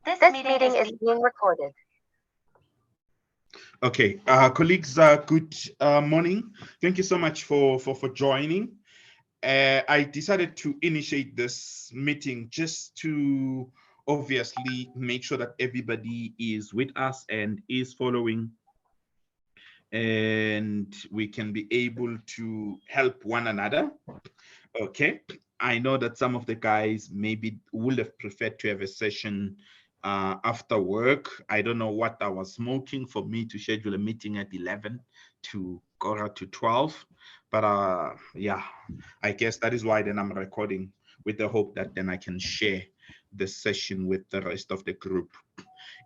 This meeting is being recorded. Okay, colleagues, good morning. Thank you so much for joining. I decided to initiate this meeting just to obviously make sure that everybody is with us and is following, and we can be able to help one another. Okay, I know that some of the guys maybe would have preferred to have a session after work. I don't know what I was smoking for me to schedule a meeting at 11 to go out to 12. But yeah, I guess that is why then I'm recording, with the hope that then I can share the session with the rest of the group.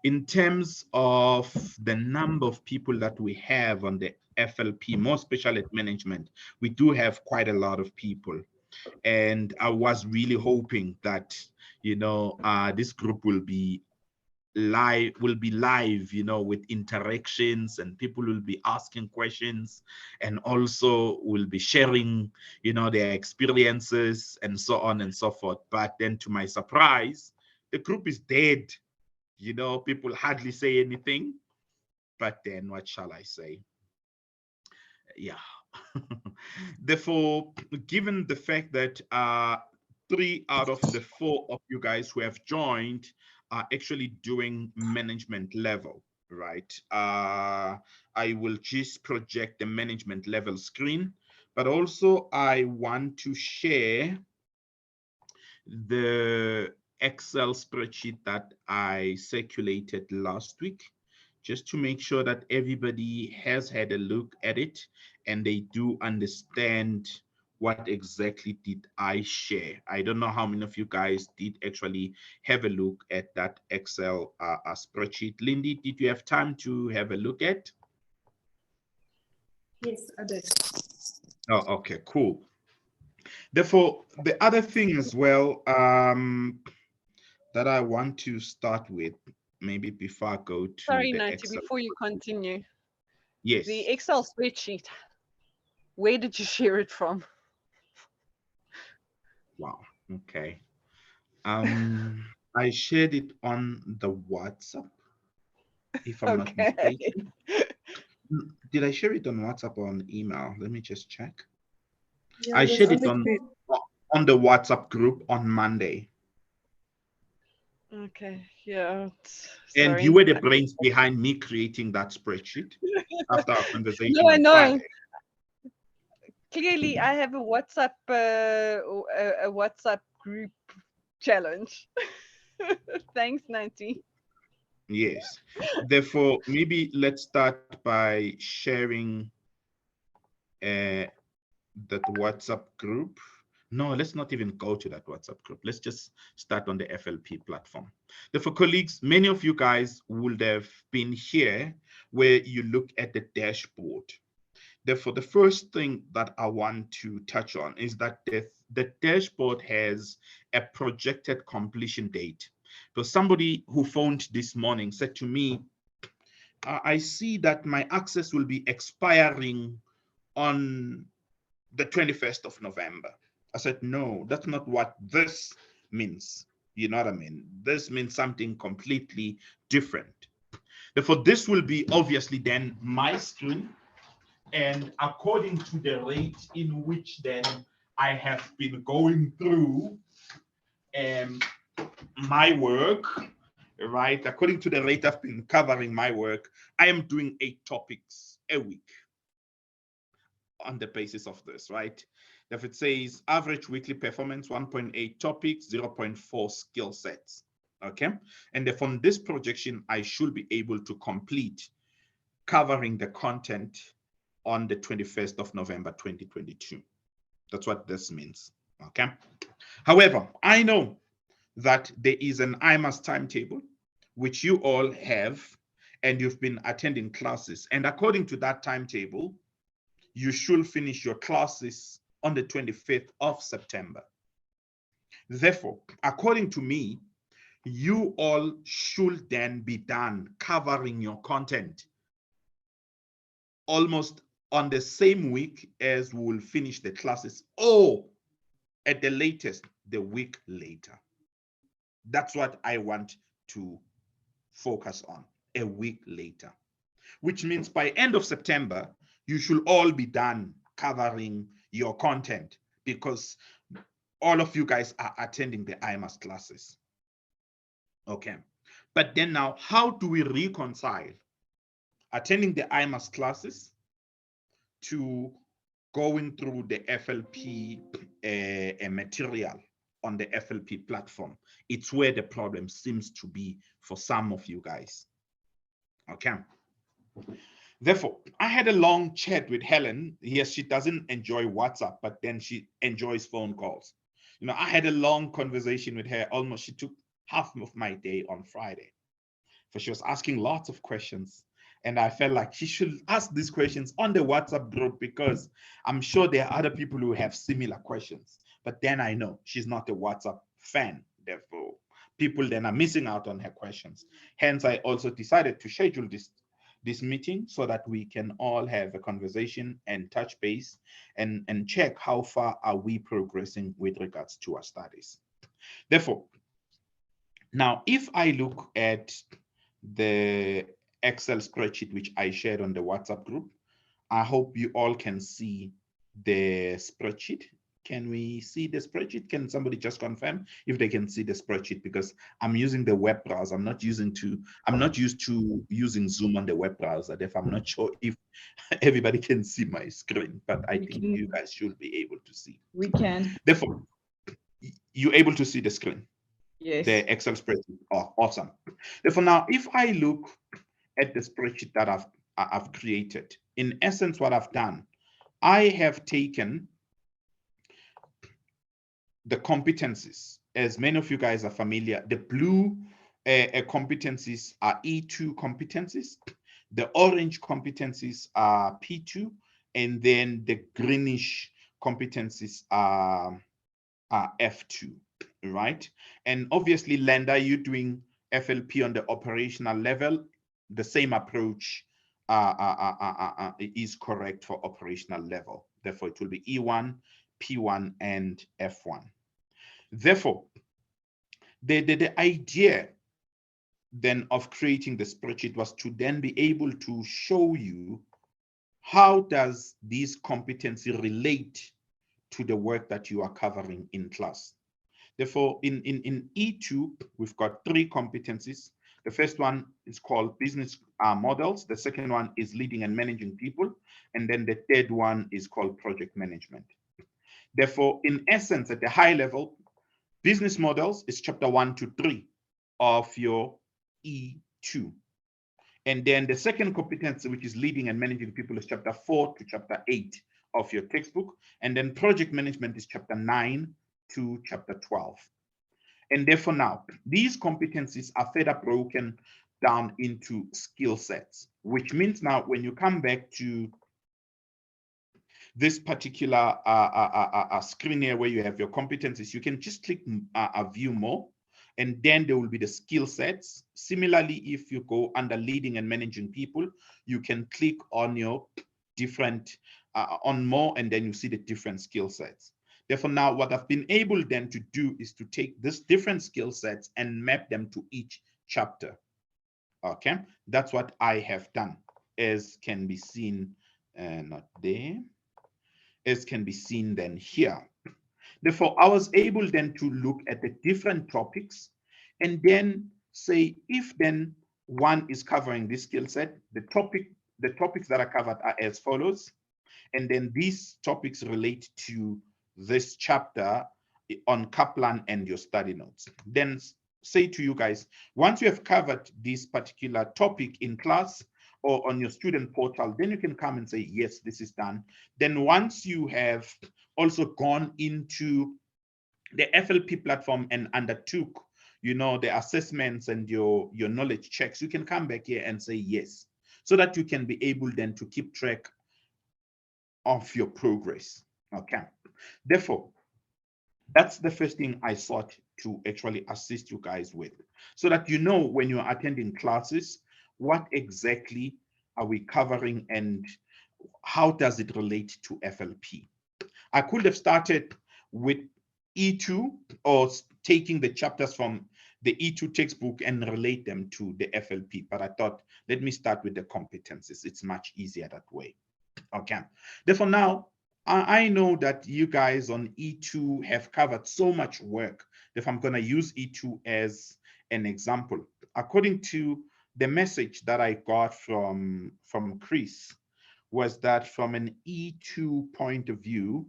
In terms of the number of people that we have on the FLP, more special ed management, we do have quite a lot of people. And I was really hoping that, this group will be live, with interactions, and people will be asking questions, and also will be sharing, their experiences and so on and so forth. But then to my surprise, the group is dead. People hardly say anything. But then what shall I say? Yeah. Therefore, given the fact that 3 out of the 4 of you guys who have joined are actually doing management level, right? I will just project the management level screen, but also I want to share the Excel spreadsheet that I circulated last week, just to make sure that everybody has had a look at it and they do understand what exactly did I share. I don't know how many of you guys did actually have a look at that Excel spreadsheet. Lindy, did you have time to have a look at? Yes, I did. Oh, okay, cool. Therefore, the other thing as well that I want to start with, maybe before I go to Sorry, the Nancy, Excel. before you continue. Yes. The Excel spreadsheet, where did you share it from? Wow. Okay. I shared it on the WhatsApp, if I'm not mistaken. Did I share it on WhatsApp or on email? Let me just check. Yeah, I shared on it the on group. the WhatsApp group on Monday. Okay, yeah. And Sorry. you were the brains behind me creating that spreadsheet after our conversation No, I on know. Friday. Clearly, I have a WhatsApp group challenge. Thanks, Nancy. Yes. Therefore, maybe let's start by sharing that WhatsApp group. No, let's not even go to that WhatsApp group. Let's just start on the FLP platform. Therefore, colleagues, many of you guys would have been here where you look at the dashboard. Therefore, the first thing that I want to touch on is that the dashboard has a projected completion date. So somebody who phoned this morning said to me, I see that my access will be expiring on the 21st of November. I said, no, that's not what this means. You know what I mean? This means something completely different. Therefore, this will be obviously then my screen. And according to the rate in which then I have been going through my work, right? According to the rate I've been covering my work, I am doing 8 topics a week on the basis of this, right? If it says average weekly performance, 1.8 topics, 0.4 skill sets, okay? And then from this projection, I should be able to complete covering the content on the 21st of November, 2022. That's what this means, okay? However, I know that there is an IMAS timetable, which you all have, and you've been attending classes. And according to that timetable, you should finish your classes on the 25th of September. Therefore, according to me, you all should then be done covering your content almost on the same week as we will finish the classes, or at the latest, the week later. That's what I want to focus on a week later, which means by end of September, you should all be done covering your content because all of you guys are attending the IMAS classes. Okay. But then now, how do we reconcile attending the IMAS classes to going through the FLP material on the FLP platform? It's where the problem seems to be for some of you guys. Okay. Therefore, I had a long chat with Helen. Yes, she doesn't enjoy WhatsApp, but then she enjoys phone calls. You know, I had a long conversation with her. Almost, she took half of my day on Friday. For she was asking lots of questions. And I felt like she should ask these questions on the WhatsApp group because I'm sure there are other people who have similar questions. But then I know she's not a WhatsApp fan. Therefore, people then are missing out on her questions. Hence, I also decided to schedule this meeting so that we can all have a conversation and touch base and check how far are we progressing with regards to our studies. Therefore, now if I look at the Excel spreadsheet which I shared on the WhatsApp group, I hope you all can see the spreadsheet. Can we see the spreadsheet? Can somebody just confirm if they can see the spreadsheet? Because I'm using the web browser. I'm not used to using Zoom on the web browser. Therefore, I'm not sure if everybody can see my screen, but I think you guys should be able to see. We can. Therefore, you're able to see the screen. Yes. The Excel spreadsheet. Oh, awesome. Therefore, now if I look at the spreadsheet that I've created, in essence, what I've done, I have taken the competencies. As many of you guys are familiar, the blue competencies are E2 competencies, the orange competencies are P2, and then the greenish competencies are F2, right? And obviously, Lenda, you're doing FLP on the operational level. The same approach is correct for operational level. Therefore, it will be E1, P1, and F1. Therefore, the idea then of creating the spreadsheet was to then be able to show you how does this competency relate to the work that you are covering in class. Therefore, in E2, we've got 3 competencies. The first one is called business models. The second one is leading and managing people. And then the third one is called project management. Therefore, in essence, at the high level, business models is chapter 1 to 3 of your E2. And then the second competency, which is leading and managing people, is chapter 4 to chapter 8 of your textbook. And then project management is chapter 9 to chapter 12. And therefore now, these competencies are further broken down into skill sets, which means now when you come back to this particular screen here where you have your competencies, you can just click view more, and then there will be the skill sets. Similarly, if you go under leading and managing people, you can click on your different, on more, and then you see the different skill sets. Therefore, now what I've been able then to do is to take this different skill sets and map them to each chapter. Okay, that's what I have done, as can be seen, not there, as can be seen then here. Therefore, I was able then to look at the different topics and then say, if then one is covering this skill set, the topics that are covered are as follows. And then these topics relate to this chapter on Kaplan and your study notes. Then say to you guys, once you have covered this particular topic in class or on your student portal, then you can come and say, yes, this is done. Then once you have also gone into the FLP platform and undertook, you know, the assessments and your knowledge checks, you can come back here and say yes, so that you can be able then to keep track of your progress. Okay. Therefore, that's the first thing I sought to actually assist you guys with, so that you know when you're attending classes, what exactly are we covering and how does it relate to FLP. I could have started with E2 or taking the chapters from the E2 textbook and relate them to the FLP. But I thought, let me start with the competencies. It's much easier that way. Okay. Therefore, now I know that you guys on E2 have covered so much work. If I'm going to use E2 as an example, according to the message that I got from Chris, was that from an E2 point of view,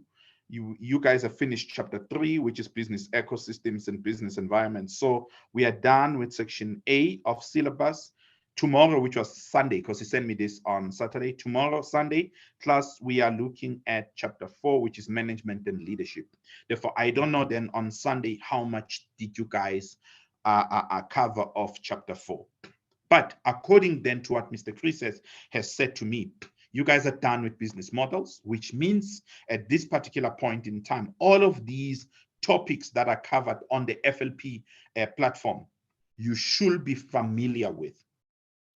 you guys have finished chapter 3, which is business ecosystems and business environments. So we are done with section A of syllabus. Tomorrow, which was Sunday, because he sent me this on Saturday, tomorrow, Sunday, class, we are looking at chapter 4, which is management and leadership. Therefore, I don't know then on Sunday, how much did you guys cover of chapter 4? But according then to what Mr. Chris has said to me, you guys are done with business models, which means at this particular point in time, all of these topics that are covered on the FLP platform, you should be familiar with.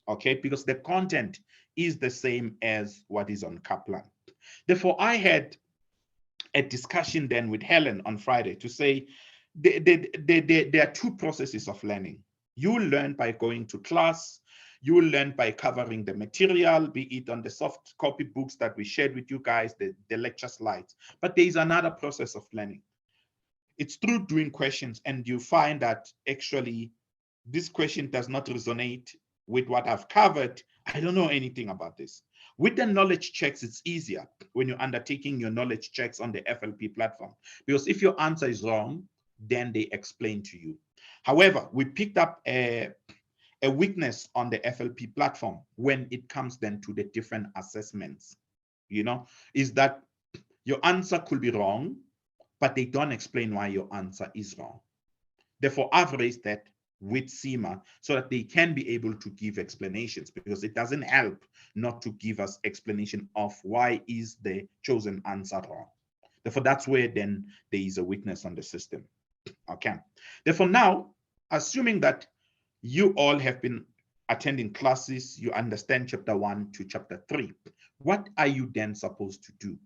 Okay, because the content is the same as what is on Kaplan. Therefore, I had a discussion then with Helen on Friday to say there are two processes of learning. You will learn by going to class. You will learn by covering the material, be it on the soft copy books that we shared with you guys, the lecture slides. But there is another process of learning. It's through doing questions, and you find that actually this question does not resonate with what I've covered. I don't know anything about this. With the knowledge checks, it's easier when you're undertaking your knowledge checks on the FLP platform, because if your answer is wrong, then they explain to you. However, we picked up a weakness on the FLP platform when it comes then to the different assessments, is that your answer could be wrong, but they don't explain why your answer is wrong. Therefore, I've raised that with CIMA so that they can be able to give explanations, because it doesn't help not to give us explanation of why is the chosen answer wrong. Therefore, that's where then there is a weakness on the system. Okay. Therefore, now, assuming that you all have been attending classes, you understand chapter 1 to chapter 3, what are you then supposed to do?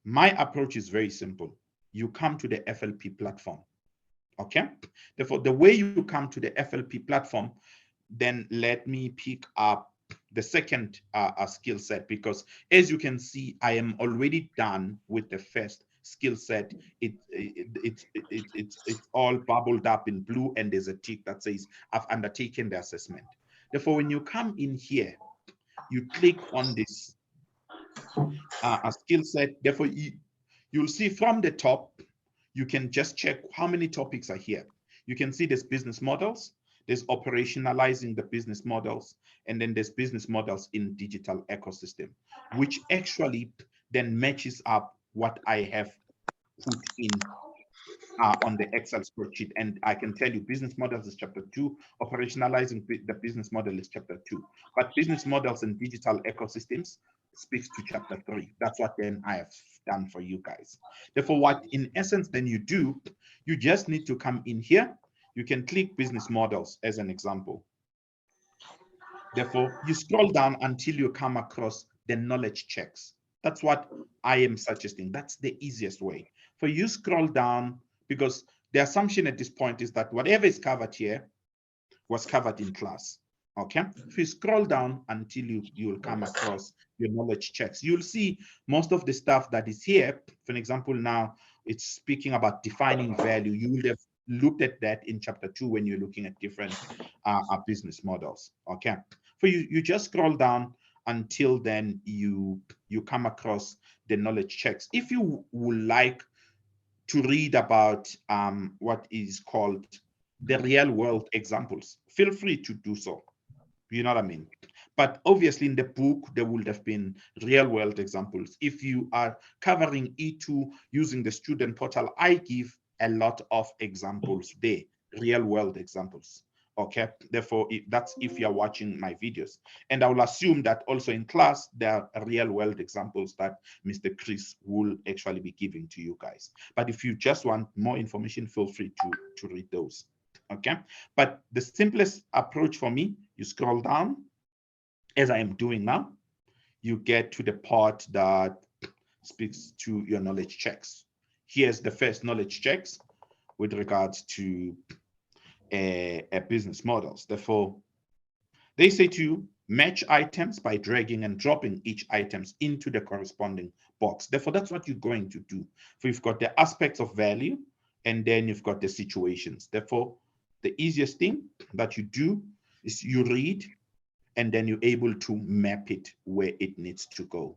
My approach is very simple. You come to the FLP platform. Okay, therefore, the way you come to the FLP platform, then let me pick up the second skill set, because as you can see, I am already done with the first skill set. It's all bubbled up in blue, and there's a tick that says I've undertaken the assessment. Therefore, when you come in here, you click on this skill set. Therefore, you'll see from the top, you can just check how many topics are here. You can see there's business models, there's operationalizing the business models, and then there's business models in digital ecosystem, which actually then matches up what I have put in on the Excel spreadsheet. And I can tell you business models is chapter 2, operationalizing the business model is chapter 2, but business models and digital ecosystems speaks to chapter 3. That's what then I have done for you guys. Therefore, what in essence then you do, you just need to come in here. You can click business models as an example. Therefore, you scroll down until you come across the knowledge checks. That's what I am suggesting. That's the easiest way. For you scroll down, because the assumption at this point is that whatever is covered here was covered in class. Okay, if you scroll down until you will come across your knowledge checks, you'll see most of the stuff that is here. For example, now it's speaking about defining value. You would have looked at that in chapter 2 when you're looking at different business models. Okay, so you just scroll down until then you come across the knowledge checks. If you would like to read about what is called the real world examples, feel free to do so. You know what I mean? But obviously in the book, there would have been real world examples. If you are covering E2 using the student portal, I give a lot of examples there, real world examples. Okay, therefore, that's if you're watching my videos. And I will assume that also in class, there are real world examples that Mr. Chris will actually be giving to you guys. But if you just want more information, feel free to read those. Okay, but the simplest approach for me, you scroll down, as I am doing now, you get to the part that speaks to your knowledge checks. Here's the first knowledge checks with regards to a business models. Therefore, they say to you, match items by dragging and dropping each items into the corresponding box. Therefore, that's what you're going to do. So you've got the aspects of value, and then you've got the situations. Therefore, the easiest thing that you do is you read, and then you're able to map it where it needs to go.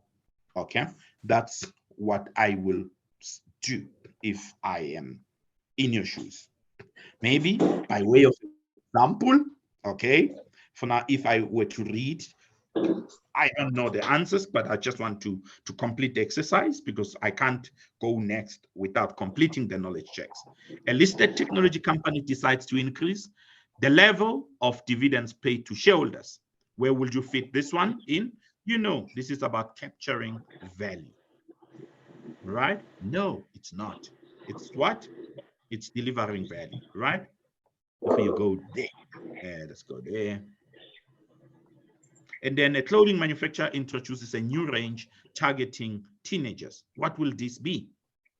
Okay, that's what I will do if I am in your shoes. Maybe by way of example, okay, for now, if I were to read, I don't know the answers, but I just want to complete the exercise because I can't go next without completing the knowledge checks. A listed technology company decides to increase the level of dividends paid to shareholders. Where will you fit this one in? You know, this is about capturing value, right? No, it's not. It's what? It's delivering value, right? If you go there, let's go there. And then a clothing manufacturer introduces a new range targeting teenagers. What will this be?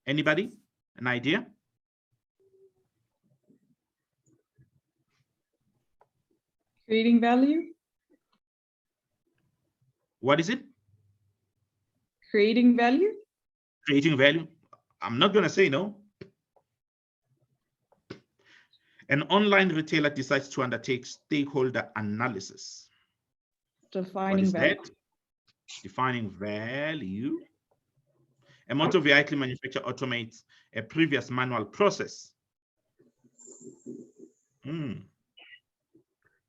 Anybody? An idea? Creating value? What is it? Creating value? Creating value? I'm not going to say no. An online retailer decides to undertake stakeholder analysis. What Defining is value. that? Defining value. A motor vehicle manufacturer automates a previous manual process.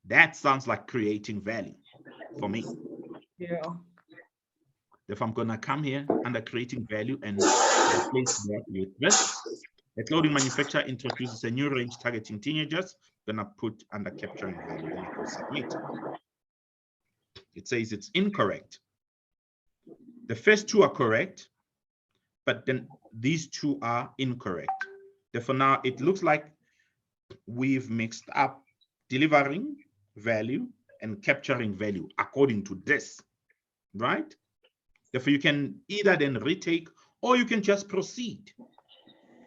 That sounds like creating value for me. Yeah. If I'm gonna come here under creating value and replace that with this, a clothing manufacturer introduces a new range targeting teenagers, gonna put under capturing value, then I go submit. It says it's incorrect. The first two are correct, but then these two are incorrect. Therefore, now it looks like we've mixed up delivering value and capturing value according to this, right? Therefore, you can either then retake or you can just proceed.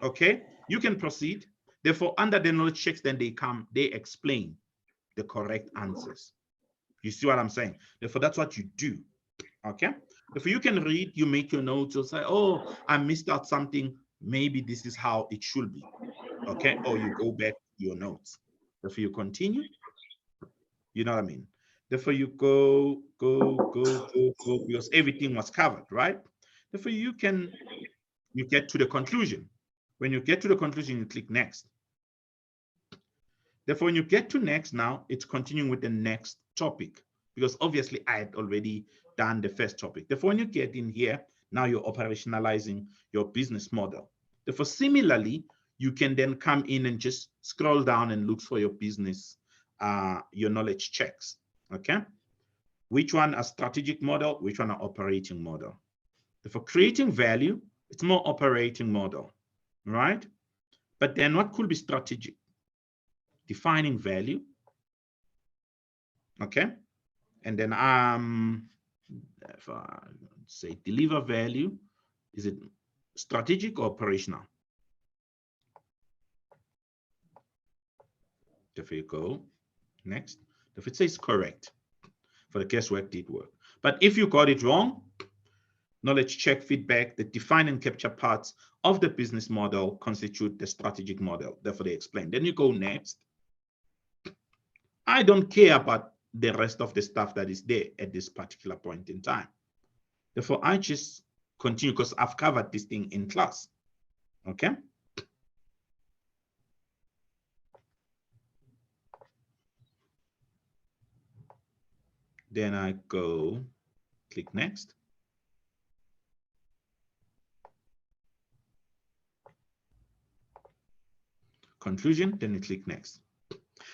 Okay, you can proceed. Therefore, under the knowledge checks, then they explain the correct answers. You see what I'm saying? Therefore, that's what you do. Okay, if you can read, you make your notes, you'll say, oh, I missed out something. Maybe this is how it should be. Okay, or you go back to your notes. Therefore, you continue. You know what I mean? Therefore, you go, because everything was covered, right? Therefore, you get to the conclusion. When you get to the conclusion, you click next. Therefore, when you get to next now, it's continuing with the next topic because obviously I had already done the first topic. Therefore, when you get in here, now you're operationalizing your business model. Therefore, similarly, you can then come in and just scroll down and look for your business, your knowledge checks, okay? Which one a strategic model, which one an operating model. Therefore, creating value, it's more operating model, right? But then what could be strategic? Defining value, okay? And then if I say deliver value, is it strategic or operational? If you go next, if it says correct, for the guesswork did work. But if you got it wrong, knowledge check feedback, the define and capture parts of the business model constitute the strategic model. Therefore, they explain. Then you go next. I don't care about the rest of the stuff that is there at this particular point in time. Therefore, I just continue because I've covered this thing in class. Okay. Then I go click next. Conclusion, then you click next.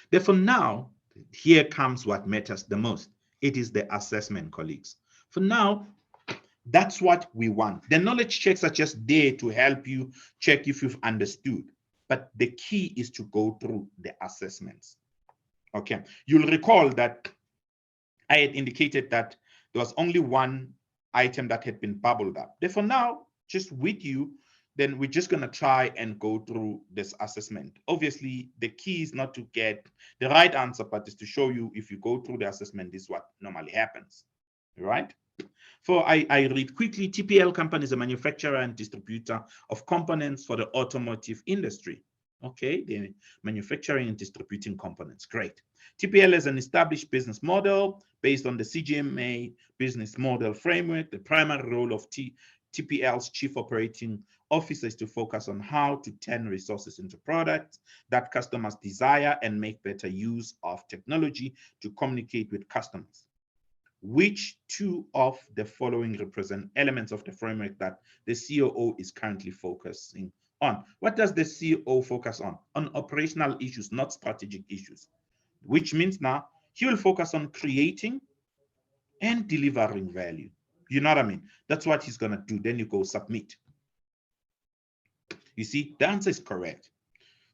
Therefore, now, here comes what matters the most. It is the assessment, colleagues. For now, that's what we want. The knowledge checks are just there to help you check if you've understood. But the key is to go through the assessments. Okay, you'll recall that I had indicated that there was only one item that had been bubbled up. Therefore, now, just with you, then we're just going to try and go through this assessment. Obviously, the key is not to get the right answer, but is to show you if you go through the assessment, this is what normally happens, right? For I read quickly, TPL company is a manufacturer and distributor of components for the automotive industry. Okay, they're manufacturing and distributing components. Great. TPL is an established business model based on the CGMA business model framework. The primary role of TPL's chief operating officer is to focus on how to turn resources into products that customers desire and make better use of technology to communicate with customers. Which two of the following represent elements of the framework that the COO is currently focusing on? What does the COO focus on? On operational issues, not strategic issues, which means now he will focus on creating and delivering value. You know what I mean? That's what he's going to do. Then you go submit. You see, the answer is correct.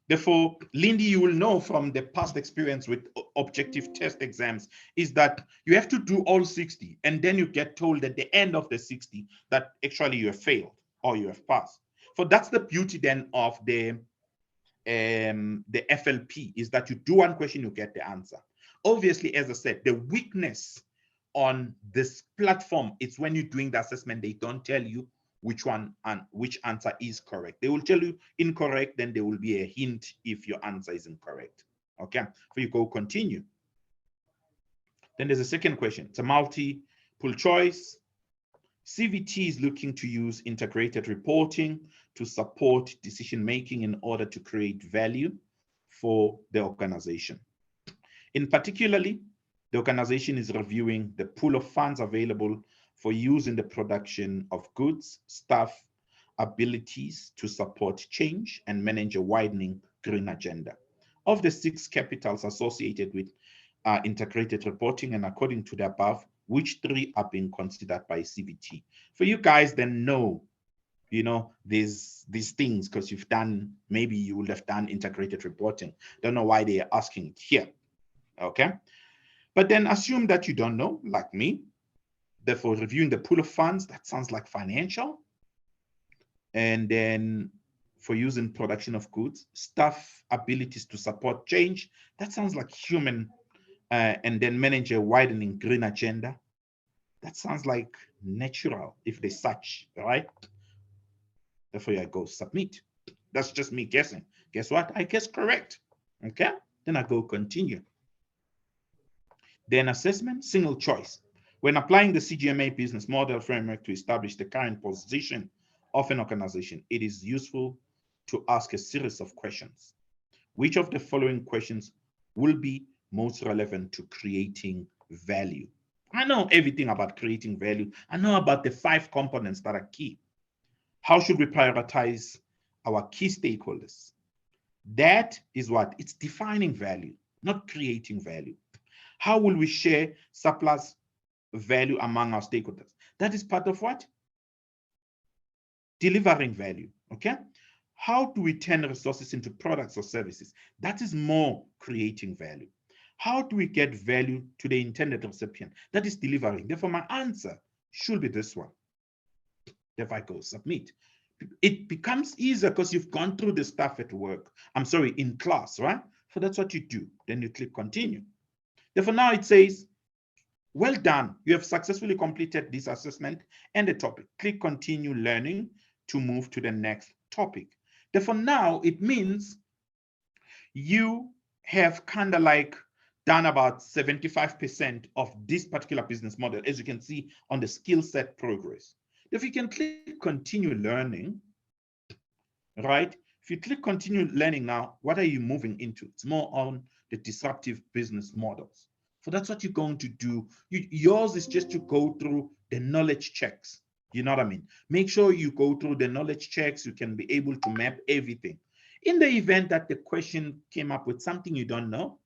Therefore, Lindy, you will know from the past experience with objective test exams is that you have to do all 60, and then you get told at the end of the 60 that actually you have failed or you have passed. So that's the beauty then of the FLP, is that you do one question, you get the answer. Obviously, as I said, the weakness on this platform is when you're doing the assessment, they don't tell you which one and which answer is correct. They will tell you incorrect, then there will be a hint if your answer is incorrect. Okay, so you go continue. Then there's a second question. It's a multiple choice. CVT is looking to use integrated reporting to support decision making in order to create value for the organization. In particularly, the organization is reviewing the pool of funds available for use in the production of goods, staff, abilities to support change and manage a widening green agenda. Of the 6 capitals associated with integrated reporting, and according to the above, which 3 are being considered by CVT? For you guys then know, you know, these things, because you've done, maybe you would have done integrated reporting. Don't know why they are asking it here, okay? But then assume that you don't know, like me. Therefore, reviewing the pool of funds, that sounds like financial. And then for use in production of goods, staff abilities to support change, that sounds like human. And then manage a widening green agenda, that sounds like natural, if there's such, right? Therefore, I go submit. That's just me guessing. Guess what? I guess correct. Okay, then I go continue. Then assessment, single choice. When applying the CGMA business model framework to establish the current position of an organization, it is useful to ask a series of questions. Which of the following questions will be most relevant to creating value? I know everything about creating value. I know about the 5 components that are key. How should we prioritize our key stakeholders? That is what? It's defining value, not creating value. How will we share surplus value among our stakeholders? That is part of what? Delivering value, okay? How do we turn resources into products or services? That is more creating value. How do we get value to the intended recipient? That is delivering. Therefore, my answer should be this one. If I go submit, it becomes easier because you've gone through the stuff at work. I'm sorry, in class, right? So that's what you do. Then you click continue. Therefore, now it says, well done. You have successfully completed this assessment and the topic. Click continue learning to move to the next topic. Therefore, now it means you have kind of like done about 75% of this particular business model, as you can see on the skill set progress. If you can click continue learning, right? If you click continue learning now, what are you moving into? It's more on the disruptive business models. So that's what you're going to do. Yours is just to go through the knowledge checks. You know what I mean? Make sure you go through the knowledge checks. You can be able to map everything. In the event that the question came up with something you don't know,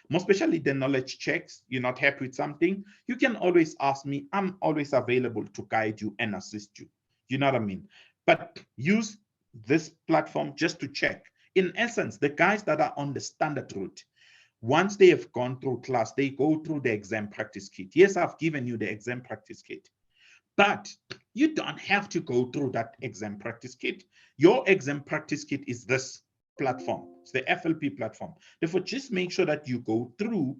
most especially the knowledge checks, you're not happy with something, you can always ask me. I'm always available to guide you and assist you. You know what I mean? But use this platform just to check. In essence, the guys that are on the standard route, once they have gone through class, they go through the exam practice kit. Yes, I've given you the exam practice kit. But you don't have to go through that exam practice kit. Your exam practice kit is this platform. It's the FLP platform. Therefore, just make sure that you go through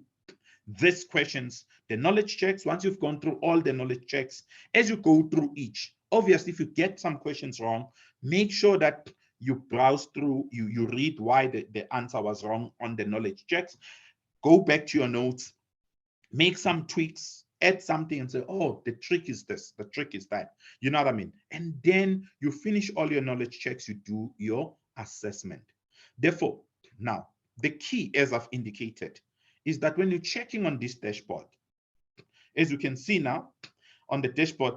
these questions, the knowledge checks. Once you've gone through all the knowledge checks, as you go through each, obviously, if you get some questions wrong, make sure that you browse through, you read why the answer was wrong on the knowledge checks. Go back to your notes, make some tweaks, add something and say, oh, the trick is this, the trick is that. You know what I mean? And then you finish all your knowledge checks, you do your assessment. Therefore, now, the key, as I've indicated, is that when you're checking on this dashboard, as you can see now on the dashboard,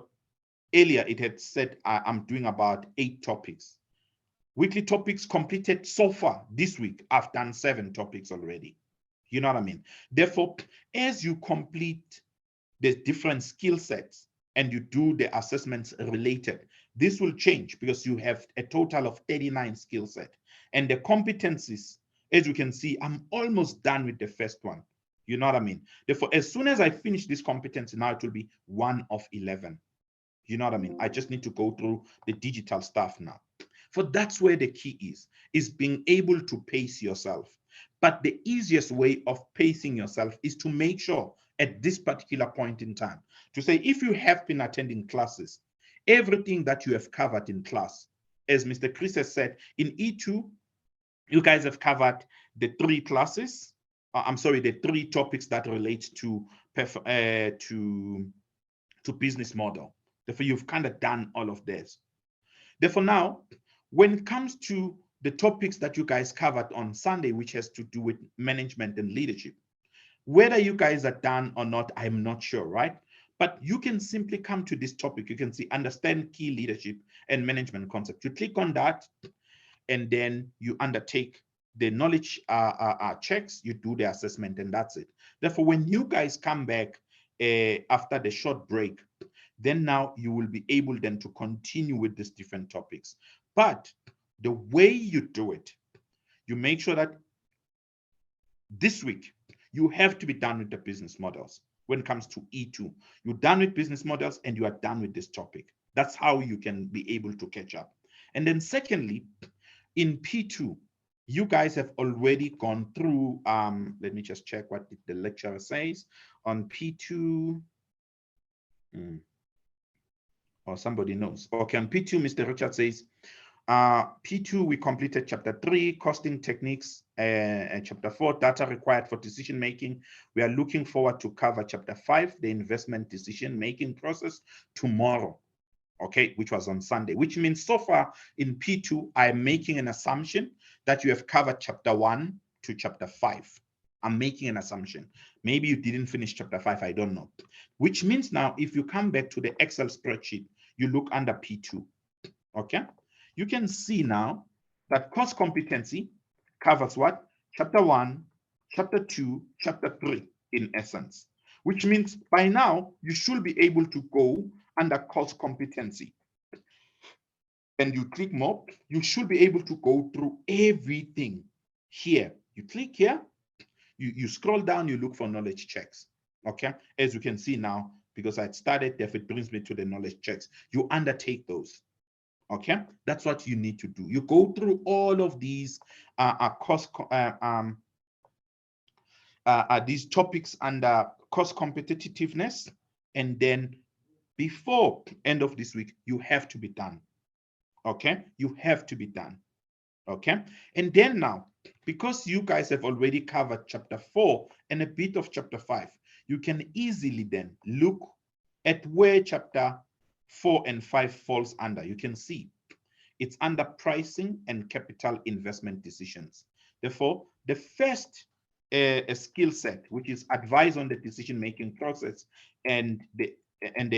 earlier it had said I'm doing about 8 topics. Weekly topics completed so far this week, I've done 7 topics already. You know what I mean? Therefore, as you complete the different skill sets and you do the assessments related, this will change because you have a total of 39 skill set. And the competencies, as you can see, I'm almost done with the first one. You know what I mean? Therefore, as soon as I finish this competency, now it will be 1 of 11. You know what I mean? I just need to go through the digital stuff now. For that's where the key is being able to pace yourself. But the easiest way of pacing yourself is to make sure at this particular point in time, to say, if you have been attending classes, everything that you have covered in class, as Mr. Chris has said, in E2, you guys have covered the 3 classes. The 3 topics that relate to business model. Therefore, you've kind of done all of this. Therefore, now, when it comes to the topics that you guys covered on Sunday, which has to do with management and leadership, whether you guys are done or not, I'm not sure, right? But you can simply come to this topic. You can see understand key leadership and management concept. You click on that, and then you undertake the knowledge checks, you do the assessment, and that's it. Therefore, when you guys come back after the short break, then now you will be able then to continue with these different topics. But the way you do it, you make sure that this week you have to be done with the business models. When it comes to E2, you're done with business models and you are done with this topic. That's how you can be able to catch up. And then secondly, in P2, you guys have already gone through, let me just check what the lecturer says on P2. Or somebody knows. Okay, on P2, Mr. Richard says, P2, we completed chapter 3, costing techniques, and chapter 4, data required for decision making. We are looking forward to cover chapter 5, the investment decision making process, tomorrow. Okay, which was on Sunday, which means so far in P2, I'm making an assumption that you have covered chapter 1 to chapter 5. I'm making an assumption. Maybe you didn't finish chapter 5, I don't know. Which means now, if you come back to the Excel spreadsheet, you look under P2, okay? You can see now that course competency covers what? Chapter 1, chapter 2, chapter 3 in essence. Which means by now, you should be able to go under course competency. And you click more, you should be able to go through everything here. You click here, you scroll down, you look for knowledge checks, okay? As you can see now, because I started, therefore it brings me to the knowledge checks. You undertake those, okay? That's what you need to do. You go through all of these these topics under cost competitiveness, and then before end of this week, you have to be done, okay? You have to be done, okay? And then now, because you guys have already covered chapter 4 and a bit of chapter 5, you can easily then look at where chapter 4 and 5 falls under. You can see it's under pricing and capital investment decisions. Therefore, the first skill set, which is advice on the decision-making process and the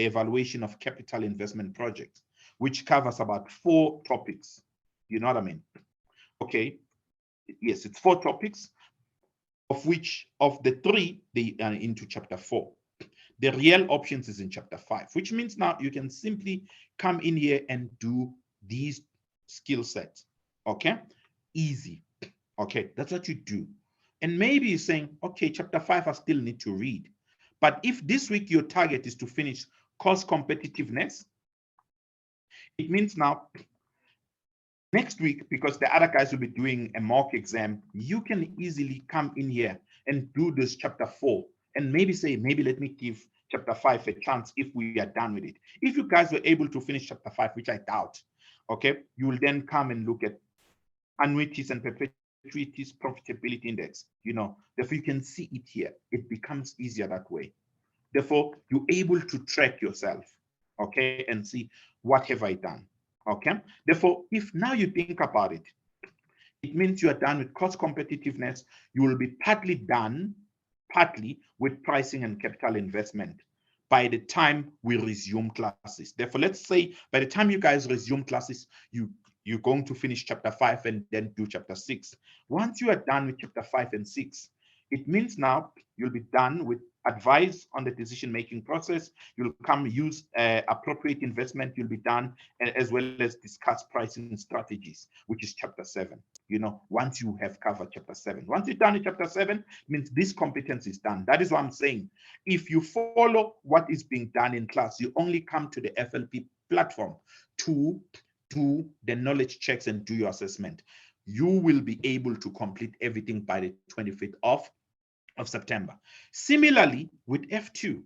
evaluation of capital investment projects, which covers about 4 topics. You know what I mean? Okay. Yes, it's 4 topics, of which of the 3 they are into chapter 4. The real options is in chapter 5, which means now you can simply come in here and do these skill sets. Okay, easy. Okay, that's what you do. And maybe you're saying, okay, chapter 5 I still need to read. But if this week your target is to finish cost competitiveness, It means now, next week, because the other guys will be doing a mock exam, you can easily come in here and do this chapter 4 and maybe say, maybe let me give chapter 5 a chance if we are done with it. If you guys were able to finish chapter 5, which I doubt, okay, you will then come and look at annuities and perpetuities profitability index, therefore you can see it here. It becomes easier that way. Therefore, you're able to track yourself, okay, and see what have I done, okay? Therefore, if now you think about it, it means you are done with cost competitiveness. You will be partly with pricing and capital investment by the time we resume classes. Therefore, let's say by the time you guys resume classes, you're going to finish chapter 5 and then do chapter 6. Once you are done with chapter 5 and 6, it means now you'll be done with advice on the decision-making process. You'll come use appropriate investment. You'll be done, as well as discuss pricing strategies, which is chapter 7. Once you have covered chapter 7. Once you're done with chapter 7, means this competence is done. That is what I'm saying. If you follow what is being done in class, you only come to the FLP platform to do the knowledge checks and do your assessment. You will be able to complete everything by the 25th of September. Similarly, with F2,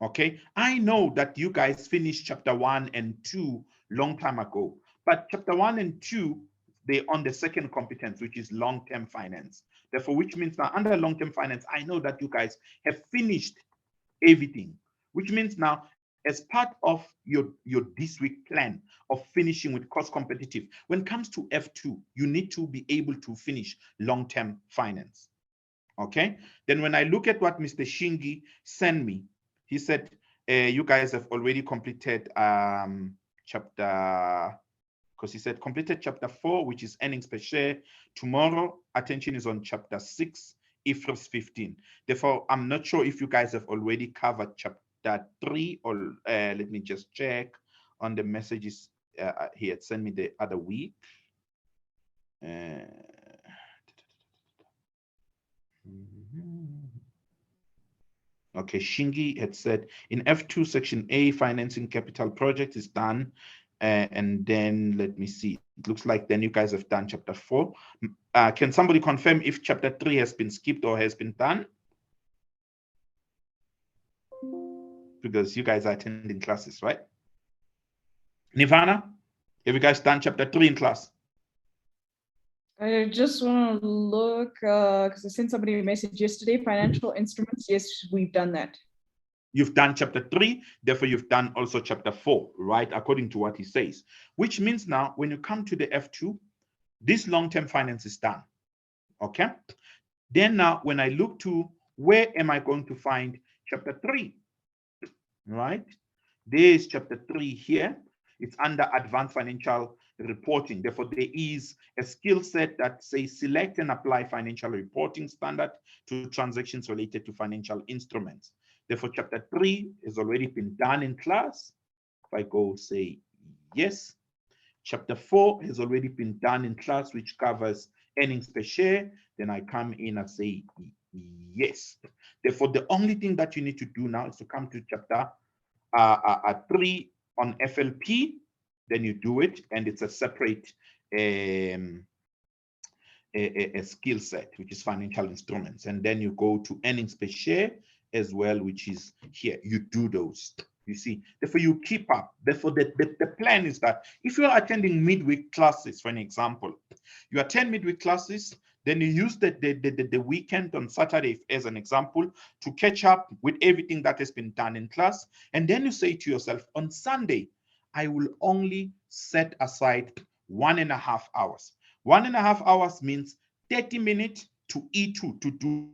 okay, I know that you guys finished chapter 1 and 2 long time ago, but chapter 1 and 2, they're on the second competence, which is long-term finance. Therefore, which means now under long-term finance, I know that you guys have finished everything, which means now as part of your this week plan of finishing with cost competitive, when it comes to F2, you need to be able to finish long-term finance. Okay, then when I look at what Mr. Shingi sent me, he said, you guys have already completed chapter, because he said completed chapter 4, which is earnings per share. Tomorrow, attention is on chapter 6, IFRS 15. Therefore, I'm not sure if you guys have already covered chapter 3, or let me just check on the messages he had sent me the other week. Okay, Shingi had said in F2 section A, financing capital project is done. And then let me see, it looks like then you guys have done chapter 4. Can somebody confirm if chapter 3 has been skipped or has been done? Because you guys are attending classes, right? Nirvana, have you guys done chapter 3 in class? I just want to look, because I sent somebody a message yesterday, financial instruments. Yes, we've done that. You've done chapter 3, therefore you've done also chapter 4, right? According to what he says, which means now when you come to the F2, this long-term finance is done, okay? Then now when I look to where am I going to find chapter 3, right? There is chapter 3 here. It's under advanced financial reporting. Therefore, there is a skill set that says select and apply financial reporting standard to transactions related to financial instruments. Therefore, chapter 3 has already been done in class. If I go say yes. Chapter 4 has already been done in class, which covers earnings per share. Then I come in and say yes. Therefore, the only thing that you need to do now is to come to chapter 3 on FLP, then you do it, and it's a separate a skill set, which is financial instruments. And then you go to earnings per share as well, which is here. You do those, you see. Therefore, you keep up. Therefore, the plan is that if you are attending midweek classes, for an example, you attend midweek classes, then you use the weekend on Saturday as an example to catch up with everything that has been done in class. And then you say to yourself, on Sunday, I will only set aside 1.5 hours. 1.5 hours means 30 minutes to E2 to do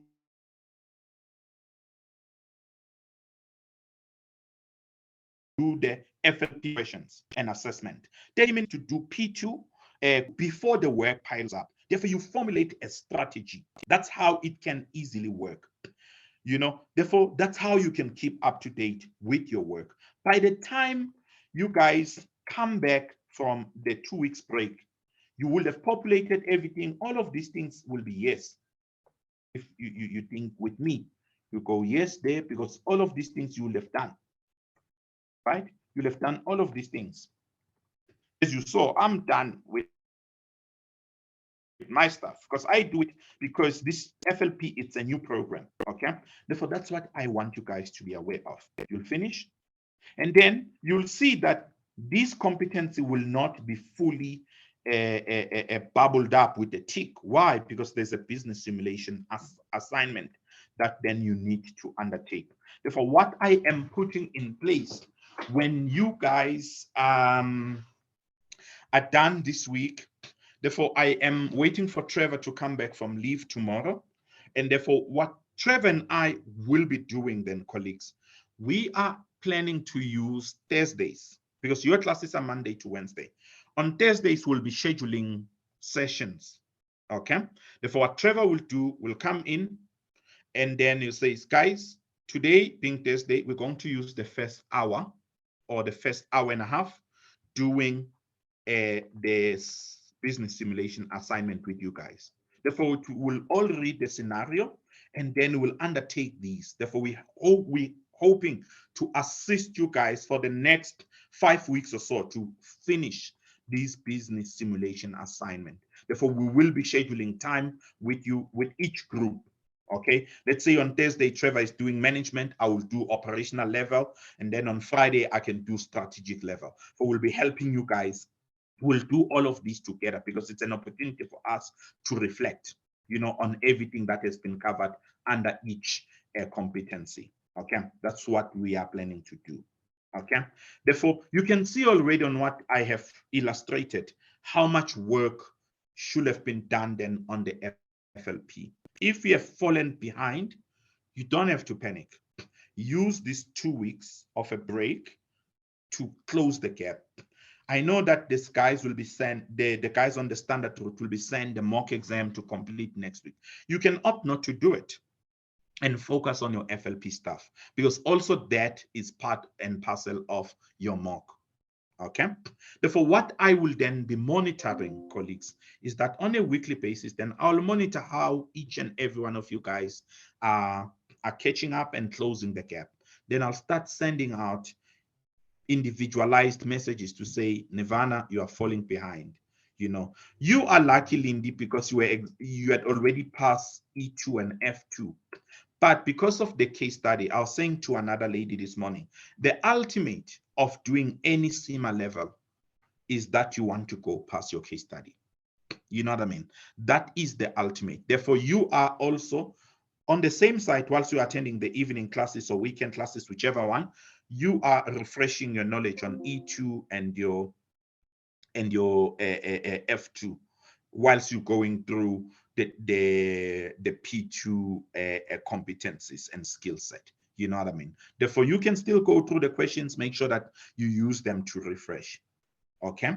the FLP questions and assessment. 30 minutes to do P2 before the work piles up. Therefore, you formulate a strategy. That's how it can easily work. Therefore, that's how you can keep up to date with your work. By the time you guys come back from the 2 weeks break, you will have populated everything. All of these things will be yes. If you think with me, you go yes there, because all of these things you will have done, right? You'll have done all of these things. as you saw, I'm done with my stuff because I do it because this FLP, it's a new program, okay? Therefore, that's what I want you guys to be aware of. You'll finish, and then you'll see that this competency will not be fully bubbled up with a tick. Why? Because there's a business simulation assignment that then you need to undertake. Therefore, what I am putting in place when you guys are done this week, therefore, I am waiting for Trevor to come back from leave tomorrow. And therefore, what Trevor and I will be doing then, colleagues, we are planning to use Thursdays because your classes are Monday to Wednesday. On Thursdays, we'll be scheduling sessions, okay? Therefore, what Trevor will do, will come in and then you say, guys, today being Thursday, we're going to use the first hour or the first hour and a half doing this business simulation assignment with you guys. Therefore, we'll all read the scenario and then we'll undertake these. Therefore, we're hoping to assist you guys for the next 5 weeks or so to finish this business simulation assignment. Therefore, we will be scheduling time with you, with each group. Okay, let's say on Thursday, Trevor is doing management, I will do operational level, and then on Friday, I can do strategic level. So we'll be helping you guys. We'll do all of these together because it's an opportunity for us to reflect, you know, on everything that has been covered under each competency. Okay, that's what we are planning to do. Okay, therefore, you can see already on what I have illustrated how much work should have been done then on the FLP. If you have fallen behind, you don't have to panic. Use these 2 weeks of a break to close the gap. I know that these guys will be sent, the guys on the standard route will be sent the mock exam to complete next week. You can opt not to do it and focus on your FLP stuff because also that is part and parcel of your mock. Okay, therefore, what I will then be monitoring, colleagues, is that on a weekly basis, then I'll monitor how each and every one of you guys are catching up and closing the gap. Then I'll start sending out individualized messages to say, Nirvana, you are falling behind. You know, you are lucky, Lindy, because you had already passed E2 and F2. But because of the case study, I was saying to another lady this morning, the ultimate of doing any SEMA level is that you want to go past your case study. You know what I mean? That is the ultimate. Therefore, you are also on the same site whilst you're attending the evening classes or weekend classes, whichever one, you are refreshing your knowledge on E2 and your F2 whilst you're going through the P2 competencies and skill set. You know what I mean? Therefore, you can still go through the questions, make sure that you use them to refresh. Okay?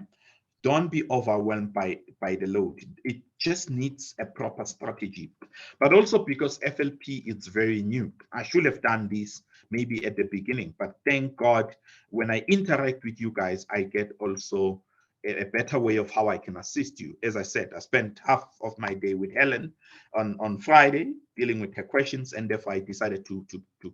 Don't be overwhelmed by the load. It just needs a proper strategy. But also because FLP is very new. I should have done this maybe at the beginning, but thank God when I interact with you guys, I get also a better way of how I can assist you. As I said, I spent half of my day with Helen on Friday dealing with her questions, and therefore I decided to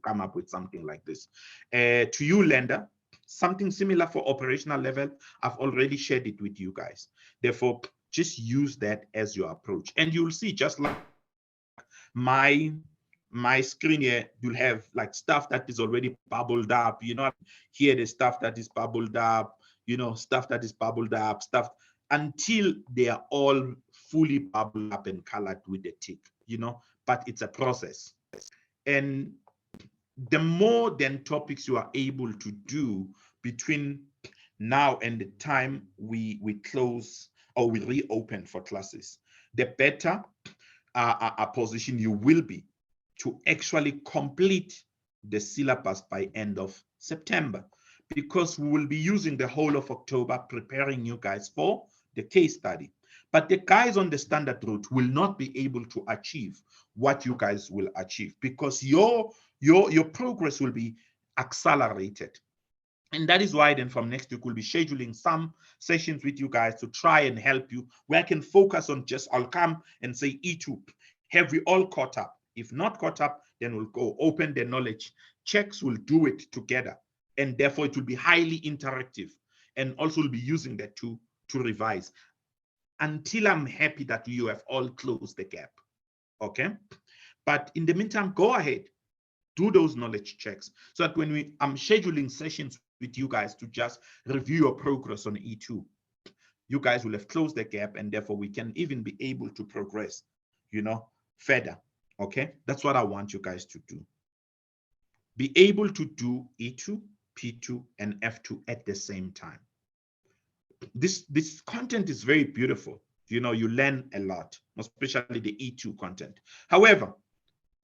come up with something like this. To you, Lenda, something similar for operational level, I've already shared it with you guys. Therefore, just use that as your approach. And you'll see, just like my screen here, you'll have like stuff that is already bubbled up. You know, here the stuff that is bubbled up, you know, stuff that is bubbled up, stuff until they are all fully bubbled up and colored with the tick, you know, but it's a process. And the more then topics you are able to do between now and the time we close or we reopen for classes, the better a position you will be to actually complete the syllabus by end of September, because we will be using the whole of October preparing you guys for the case study. But the guys on the standard route will not be able to achieve what you guys will achieve because your progress will be accelerated. And that is why then from next week, we'll be scheduling some sessions with you guys to try and help you where I can focus on just, I'll come and say, E2, have we all caught up? If not caught up, then we'll go open the knowledge checks, we'll do it together. And therefore it will be highly interactive. and also will be using that to revise until I'm happy that you have all closed the gap. Okay. But in the meantime, go ahead, do those knowledge checks so that when I'm scheduling sessions with you guys to just review your progress on E2, you guys will have closed the gap, and therefore we can even be able to progress, further. Okay. That's what I want you guys to do. Be able to do E2, P2, and F2 at the same time. This content is very beautiful. You learn a lot, especially the E2 content. However,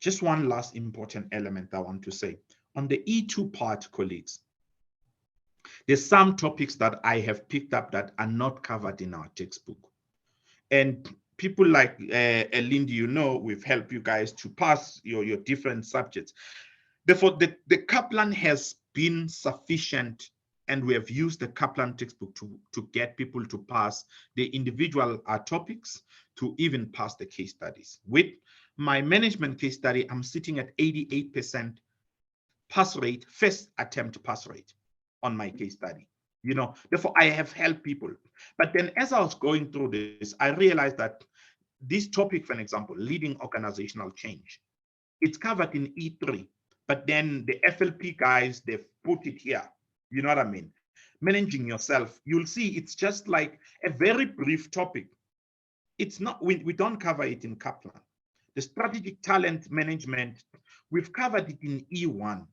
just one last important element I want to say. On the E2 part, colleagues, there's some topics that I have picked up that are not covered in our textbook. And people like Lindy, we've helped you guys to pass your different subjects. Therefore, the Kaplan has been sufficient, and we have used the Kaplan textbook to get people to pass the individual topics, to even pass the case studies. With my management case study, I'm sitting at 88% pass rate, first attempt pass rate on my case study. Therefore, I have helped people. But then as I was going through this, I realized that this topic, for example, leading organizational change, it's covered in E3. But then the FLP guys, they've put it here. You know what I mean? Managing yourself, you'll see it's just like a very brief topic. It's not, we don't cover it in Kaplan. The strategic talent management, we've covered it in E1.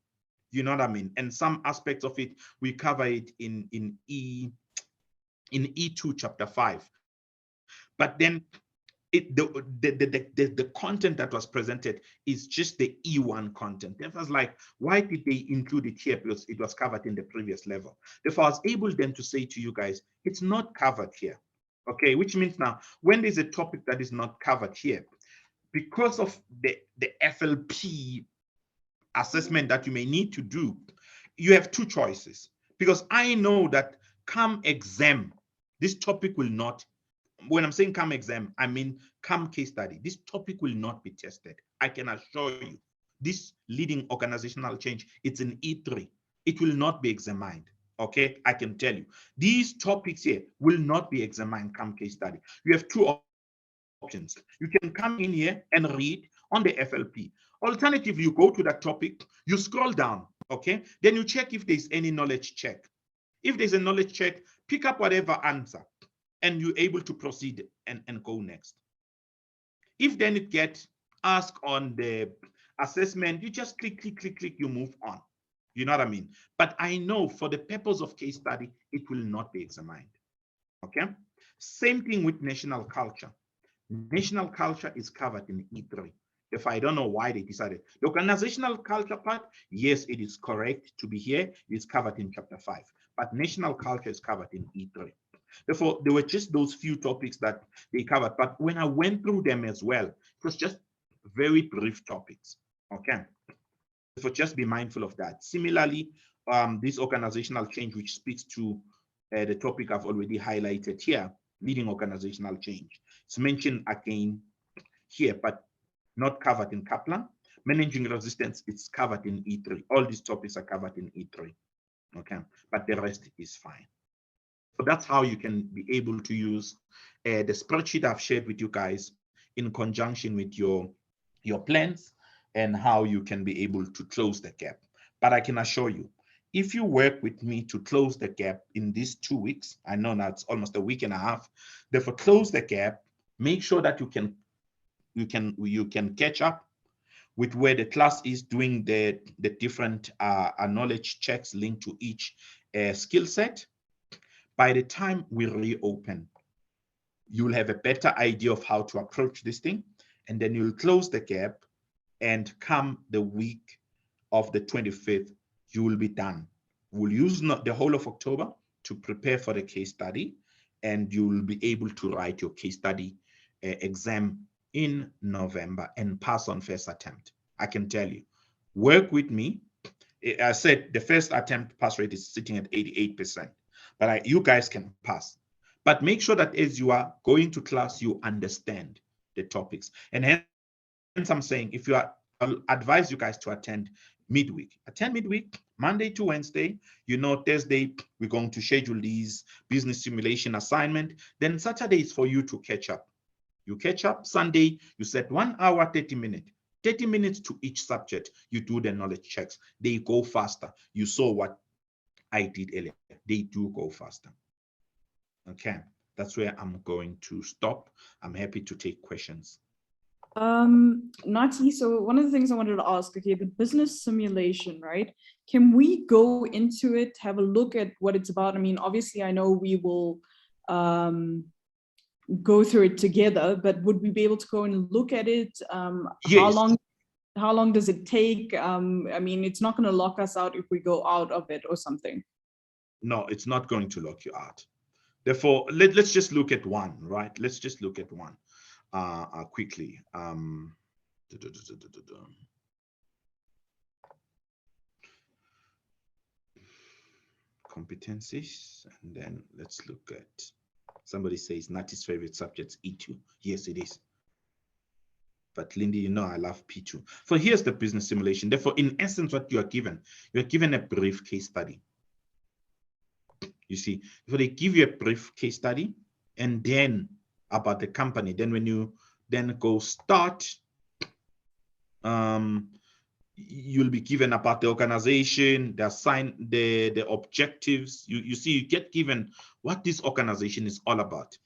You know what I mean? And some aspects of it, we cover it in E2 chapter 5. But then the content that was presented is just the E1 content. It was like, why did they include it here? Because it was covered in the previous level. Therefore, I was able then to say to you guys, it's not covered here. Okay, which means now when there's a topic that is not covered here, because of the FLP assessment that you may need to do, you have two choices. Because I know that come exam, this topic will not, when I'm saying come exam, I mean come case study. This topic will not be tested. I can assure you, this leading organizational change, it's an E3. It will not be examined. Okay, I can tell you. These topics here will not be examined come case study. You have two options. You can come in here and read on the FLP. Alternatively, you go to that topic, you scroll down, okay? Then you check if there's any knowledge check. If there's a knowledge check, pick up whatever answer, and you're able to proceed and go next. If then it gets asked on the assessment, you just click, you move on. You know what I mean? But I know for the purpose of case study, it will not be examined. Okay? Same thing with national culture. National culture is covered in E3. If I don't know why they decided. The organizational culture part, yes, it is correct to be here. It's covered in chapter 5. But national culture is covered in E3. Therefore, there were just those few topics that they covered. But when I went through them as well, it was just very brief topics. Okay. So just be mindful of that. Similarly, this organizational change, which speaks to the topic I've already highlighted here, leading organizational change. It's mentioned again here, but not covered in Kaplan. Managing resistance, it's covered in E3. All these topics are covered in E3. Okay, but the rest is fine. So that's how you can be able to use the spreadsheet I've shared with you guys in conjunction with your plans, and how you can be able to close the gap. But I can assure you, if you work with me to close the gap in these 2 weeks, I know that's almost a week and a half, therefore close the gap, make sure that you can catch up with where the class is doing the different knowledge checks linked to each skill set. By the time we reopen, you'll have a better idea of how to approach this thing, and then you'll close the gap, and come the week of the 25th, you will be done. We'll use the whole of October to prepare for the case study, and you will be able to write your case study exam in November and pass on first attempt. I can tell you, work with me. I said the first attempt pass rate is sitting at 88%, but you guys can pass. But make sure that as you are going to class, you understand the topics. And hence I'm saying, I'll advise you guys to attend midweek. Attend midweek, Monday to Wednesday, you know, Thursday, we're going to schedule these business simulation assignment. Then Saturday is for you to catch up. You catch up. Sunday, you set 1 hour, 30 minutes. 30 minutes to each subject. You do the knowledge checks. They go faster. You saw what I did earlier. They do go faster. Okay, that's where I'm going to stop. I'm happy to take questions. Nati, so one of the things I wanted to ask, okay, the business simulation, right? Can we go into it, have a look at what it's about? I mean, obviously, I know we will go through it together, but would we be able to go and look at it? Yes. How long does it take? I mean, it's not going to lock us out if we go out of it or something. No, it's not going to lock you out. Therefore, let's just look at one, right? Let's just look at one quickly. Competencies, and then let's look at, somebody says Nati's favorite subject's E2. Yes, it is. But Lindy, you know I love P2. So here's the business simulation. Therefore, in essence, what you are given a brief case study. You see, so they give you a brief case study, and then about the company. Then when you then go start, you'll be given about the organization, the objectives. You see, you get given what this organization is all about,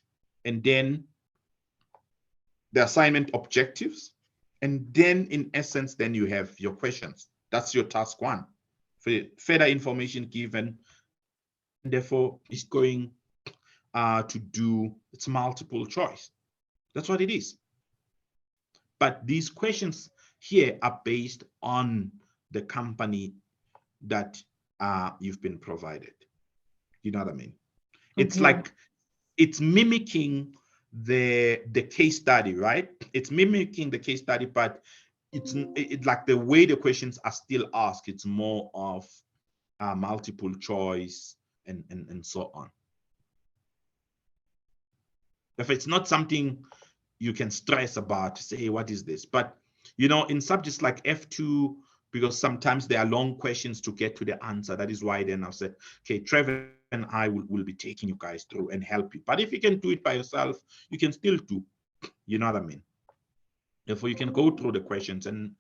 and then the assignment objectives, and then in essence, then you have your questions. That's your task one. For further information given, therefore it's going to do its multiple choice. That's what it is. But these questions here are based on the company that you've been provided. You know what I mean? It's like, it's mimicking the case study, right? It's mimicking the case study, but it's like the way the questions are still asked. It's more of multiple choice and so on. If it's not something you can stress about, say, hey, what is this? But you know, in subjects like F2, because sometimes there are long questions to get to the answer. That is why then I've said, okay, Trevor and I will be taking you guys through and help you. But if you can do it by yourself, you can still do. You know what I mean? Therefore, you can go through the questions, and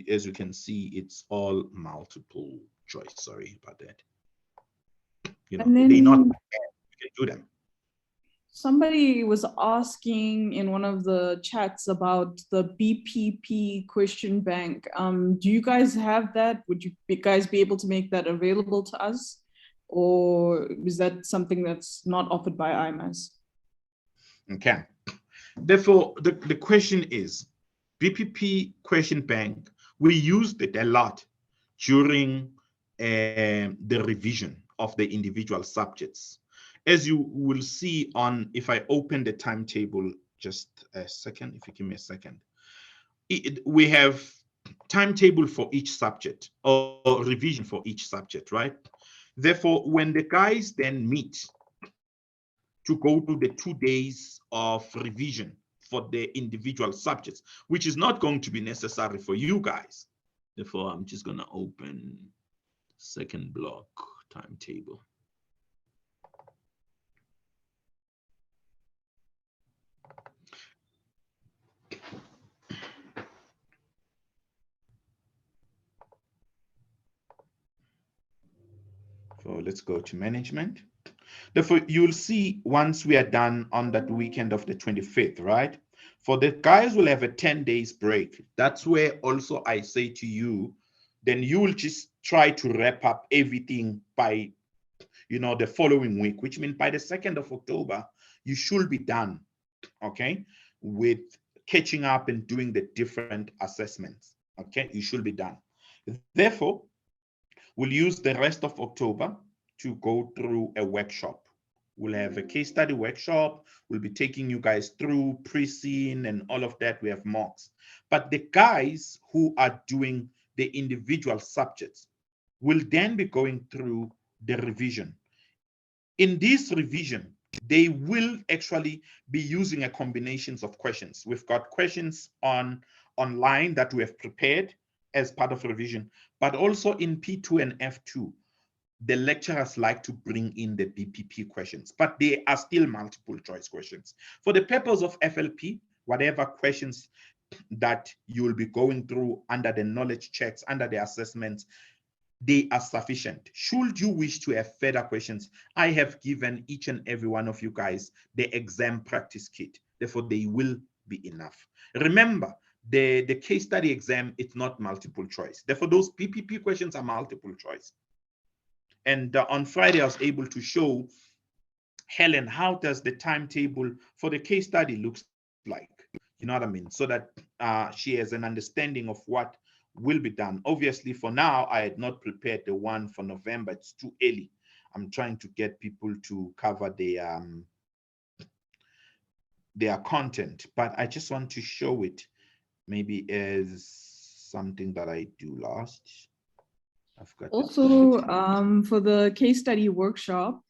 as you can see, it's all multiple choice. Sorry about that. You know, they're not bad. You can do them. Somebody was asking in one of the chats about the BPP question bank. Do you guys have that? Would you guys be able to make that available to us? Or is that something that's not offered by IMS? Okay. Therefore, the question is, BPP question bank, we used it a lot during the revision of the individual subjects. As you will see on, if I open the timetable, just a second, if you give me a second, we have timetable for each subject, or revision for each subject, right? Therefore, when the guys then meet to go to the 2 days of revision for the individual subjects, which is not going to be necessary for you guys. Therefore, I'm just going to open second block timetable. So let's go to management. Therefore, you'll see once we are done on that weekend of the 25th, right? For the guys will have a 10 days break. That's where also I say to you, then you will just try to wrap up everything by, you know, the following week, which means by the 2nd of October, you should be done, okay, with catching up and doing the different assessments, okay? You should be done. Therefore, we'll use the rest of October to go through a workshop. We'll have a case study workshop. We'll be taking you guys through pre-scene and all of that. We have mocks. But the guys who are doing the individual subjects will then be going through the revision. In this revision, they will actually be using a combination of questions. We've got questions online that we have prepared as part of revision, but also in P2 and F2, the lecturers like to bring in the BPP questions, but they are still multiple choice questions. For the purpose of FLP, whatever questions that you will be going through under the knowledge checks, under the assessments, they are sufficient. Should you wish to have further questions, I have given each and every one of you guys the exam practice kit. Therefore, they will be enough. Remember, the case study exam, it's not multiple choice. Therefore, those PPP questions are multiple choice. And on Friday, I was able to show Helen, how does the timetable for the case study looks like? You know what I mean? So that she has an understanding of what will be done. Obviously, for now, I had not prepared the one for November. It's too early. I'm trying to get people to cover their content, but I just want to show it maybe as something that I do last. I've got Also, for the case study workshop,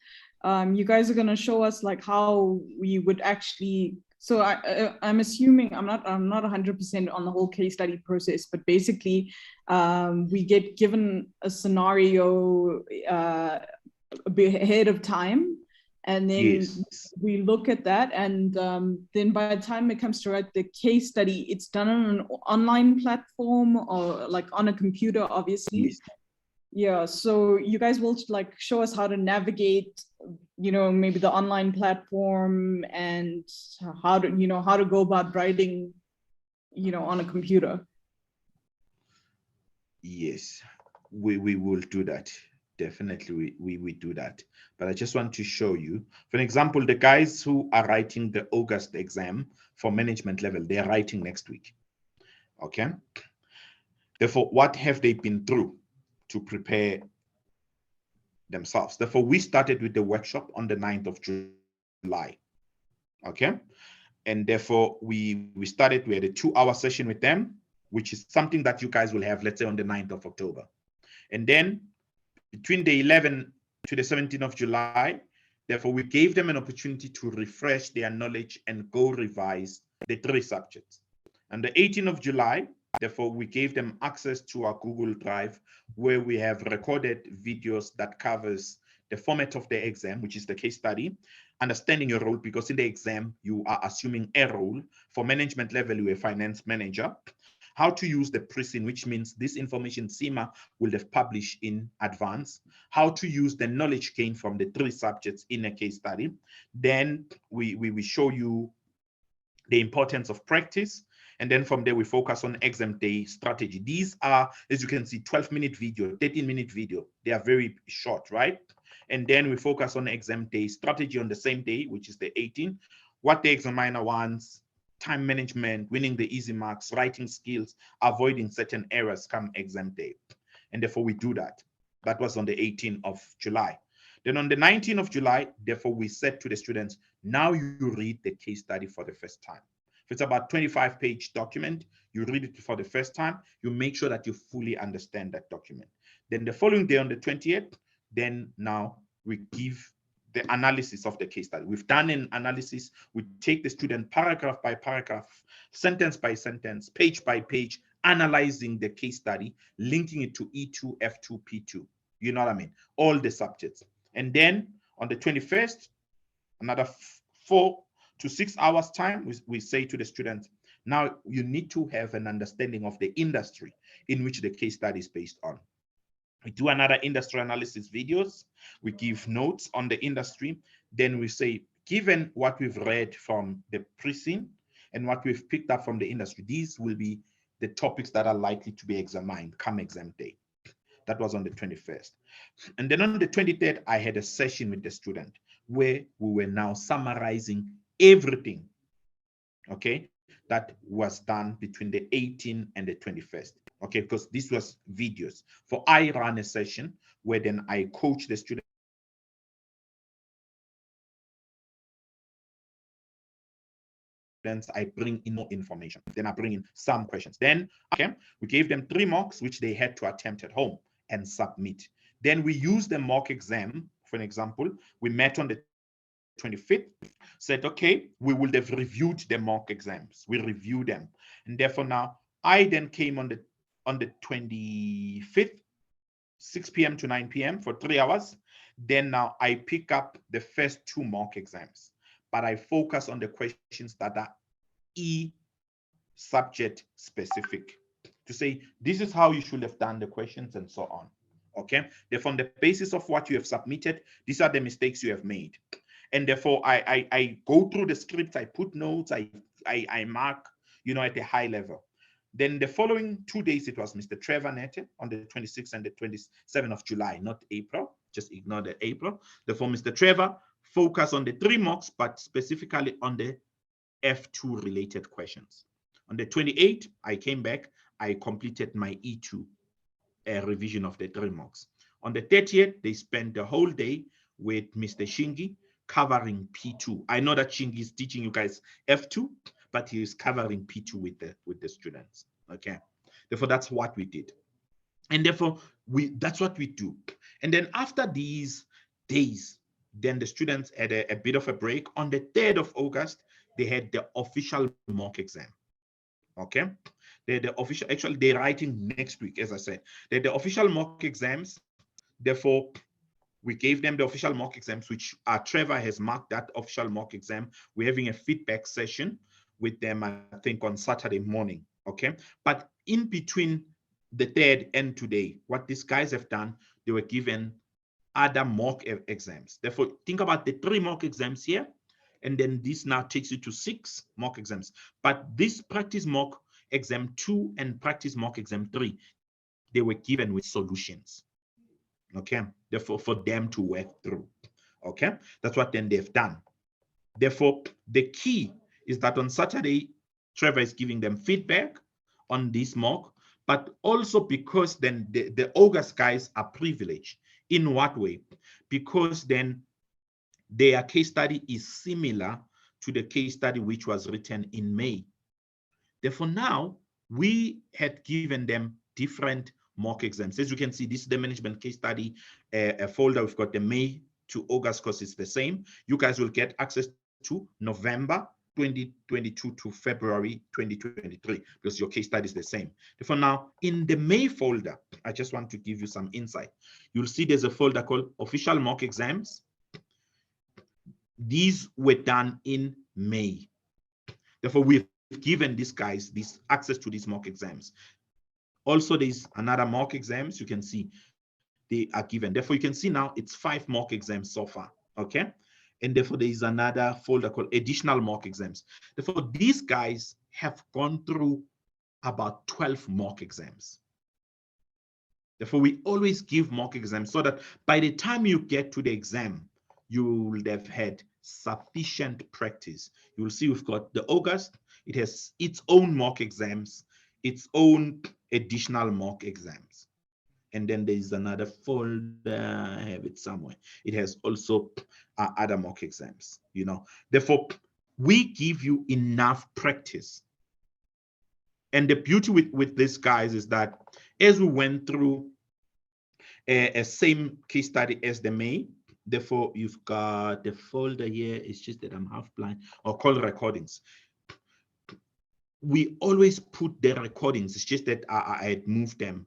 you guys are going to show us like how we would actually. So I'm assuming I'm not 100% on the whole case study process, but basically, we get given a scenario ahead of time, and then Yes. we look at that, and then by the time it comes to write the case study, it's done on an online platform or like on a computer, obviously. Yes. Yeah, so you guys will like show us how to navigate, you know, maybe the online platform and how to, you know, how to go about writing, you know, on a computer. Yes, we will do that. Definitely, we do that. But I just want to show you, for example, the guys who are writing the August exam for management level, they are writing next week. Okay. Therefore, what have they been through to prepare themselves? Therefore, we started with the workshop on the 9th of July. Okay. And therefore, we started, we had a 2-hour session with them, which is something that you guys will have, let's say, on the 9th of October. And then between the 11th to the 17th of July, therefore, we gave them an opportunity to refresh their knowledge and go revise the 3 subjects. And the 18th of July, therefore, we gave them access to our Google Drive, where we have recorded videos that covers the format of the exam, which is the case study, understanding your role, because in the exam, you are assuming a role. For management level, you're a finance manager. How to use the PRISM, which means this information CIMA will have published in advance. How to use the knowledge gained from the 3 subjects in a case study. Then we show you the importance of practice. And then from there, we focus on exam day strategy. These are, as you can see, 12-minute video, 13-minute video. They are very short, right? And then we focus on exam day strategy on the same day, which is the 18th. What the examiner wants, time management, winning the easy marks, writing skills, avoiding certain errors come exam day. And therefore, we do that. That was on the 18th of July. Then on the 19th of July, therefore, we said to the students, now you read the case study for the first time. If it's about 25-page document, you read it for the first time, you make sure that you fully understand that document. Then the following day on the 20th, then now we give the analysis of the case study. We've done an analysis. We take the student paragraph by paragraph, sentence by sentence, page by page, analyzing the case study, linking it to E2, F2, P2. You know what I mean? All the subjects. And then on the 21st, another 4 to 6 hours time, we say to the students, now you need to have an understanding of the industry in which the case study is based on. We do another industry analysis videos. We give notes on the industry. Then we say, given what we've read from the PRISM and what we've picked up from the industry, these will be the topics that are likely to be examined come exam day. That was on the 21st. And then on the 23rd, I had a session with the student where we were now summarizing everything, okay, that was done between the 18th and the 21st. Okay, because this was videos. For I ran a session where then I coach the students. I bring in more information. Then I bring in some questions. Then, okay, we gave them 3 mocks, which they had to attempt at home and submit. Then we used the mock exam. For an example, we met on the 25th, said, okay, we would have reviewed the mock exams. We reviewed them. And therefore now, I then came on the on the 25th, 6 p.m. to 9 p.m. for 3 hours. Then now I pick up the first 2 mock exams, but I focus on the questions that are subject specific, to say this is how you should have done the questions and so on. Okay, therefore on the basis of what you have submitted, these are the mistakes you have made, and therefore I go through the script, I put notes, I mark, you know, at a high level. Then the following 2 days, it was Mr. Trevor Nete on the 26th and the 27th of July, not April. Just ignore the April. Therefore, Mr. Trevor focus on the 3 mocks, but specifically on the F2 related questions. On the 28th, I came back, I completed my E2 revision of the 3 mocks. On the 30th, they spent the whole day with Mr. Shingi covering P2. I know that Shingi is teaching you guys F2, but he is covering P2 with the students. Okay, therefore that's what we did, and therefore that's what we do. And then after these days, then the students had a bit of a break. On the 3rd of August, they had the official mock exam. Okay, the official, actually they're writing next week, as I said. They're the official mock exams. Therefore, we gave them the official mock exams, which Trevor has marked that official mock exam. We're having a feedback session with them, I think, on Saturday morning. Okay, but in between the 3rd and today, what these guys have done, they were given other mock exams. Therefore, think about the 3 mock exams here, and then this now takes you to 6 mock exams. But this practice mock exam 2 and practice mock exam 3, they were given with solutions. Okay, therefore for them to work through. Okay, that's what then they've done. Therefore, the key is that on Saturday, Trevor is giving them feedback on this mock, but also because then the August guys are privileged. In what way? Because then their case study is similar to the case study which was written in May. Therefore, now we had given them different mock exams. As you can see, this is the management case study a folder. We've got the May to August course is the same. You guys will get access to November 2022 to February 2023 because your case study is the same. Therefore, now in the May folder, I just want to give you some insight. You'll see there's a folder called official mock exams. These were done in May. Therefore, we've given these guys this access to these mock exams. Also, there's another mock exams. You can see they are given. Therefore, you can see now it's 5 mock exams so far. Okay. And therefore, there is another folder called additional mock exams. Therefore, these guys have gone through about 12 mock exams. Therefore, we always give mock exams so that by the time you get to the exam, you will have had sufficient practice. You will see we've got the August. It has its own mock exams, its own additional mock exams. And then there is another folder, I have it somewhere. It has also other mock exams, you know. Therefore, we give you enough practice. And the beauty with this, guys, is that as we went through a same case study as the May, therefore, you've got the folder here. It's just that I'm half blind, or call recordings. We always put the recordings. It's just that I had moved them,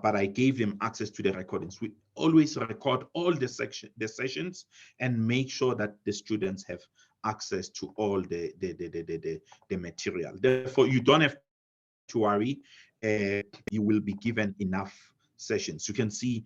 but I gave them access to the recordings. We always record all the sessions and make sure that the students have access to all the material. Therefore, you don't have to worry. You will be given enough sessions. You can see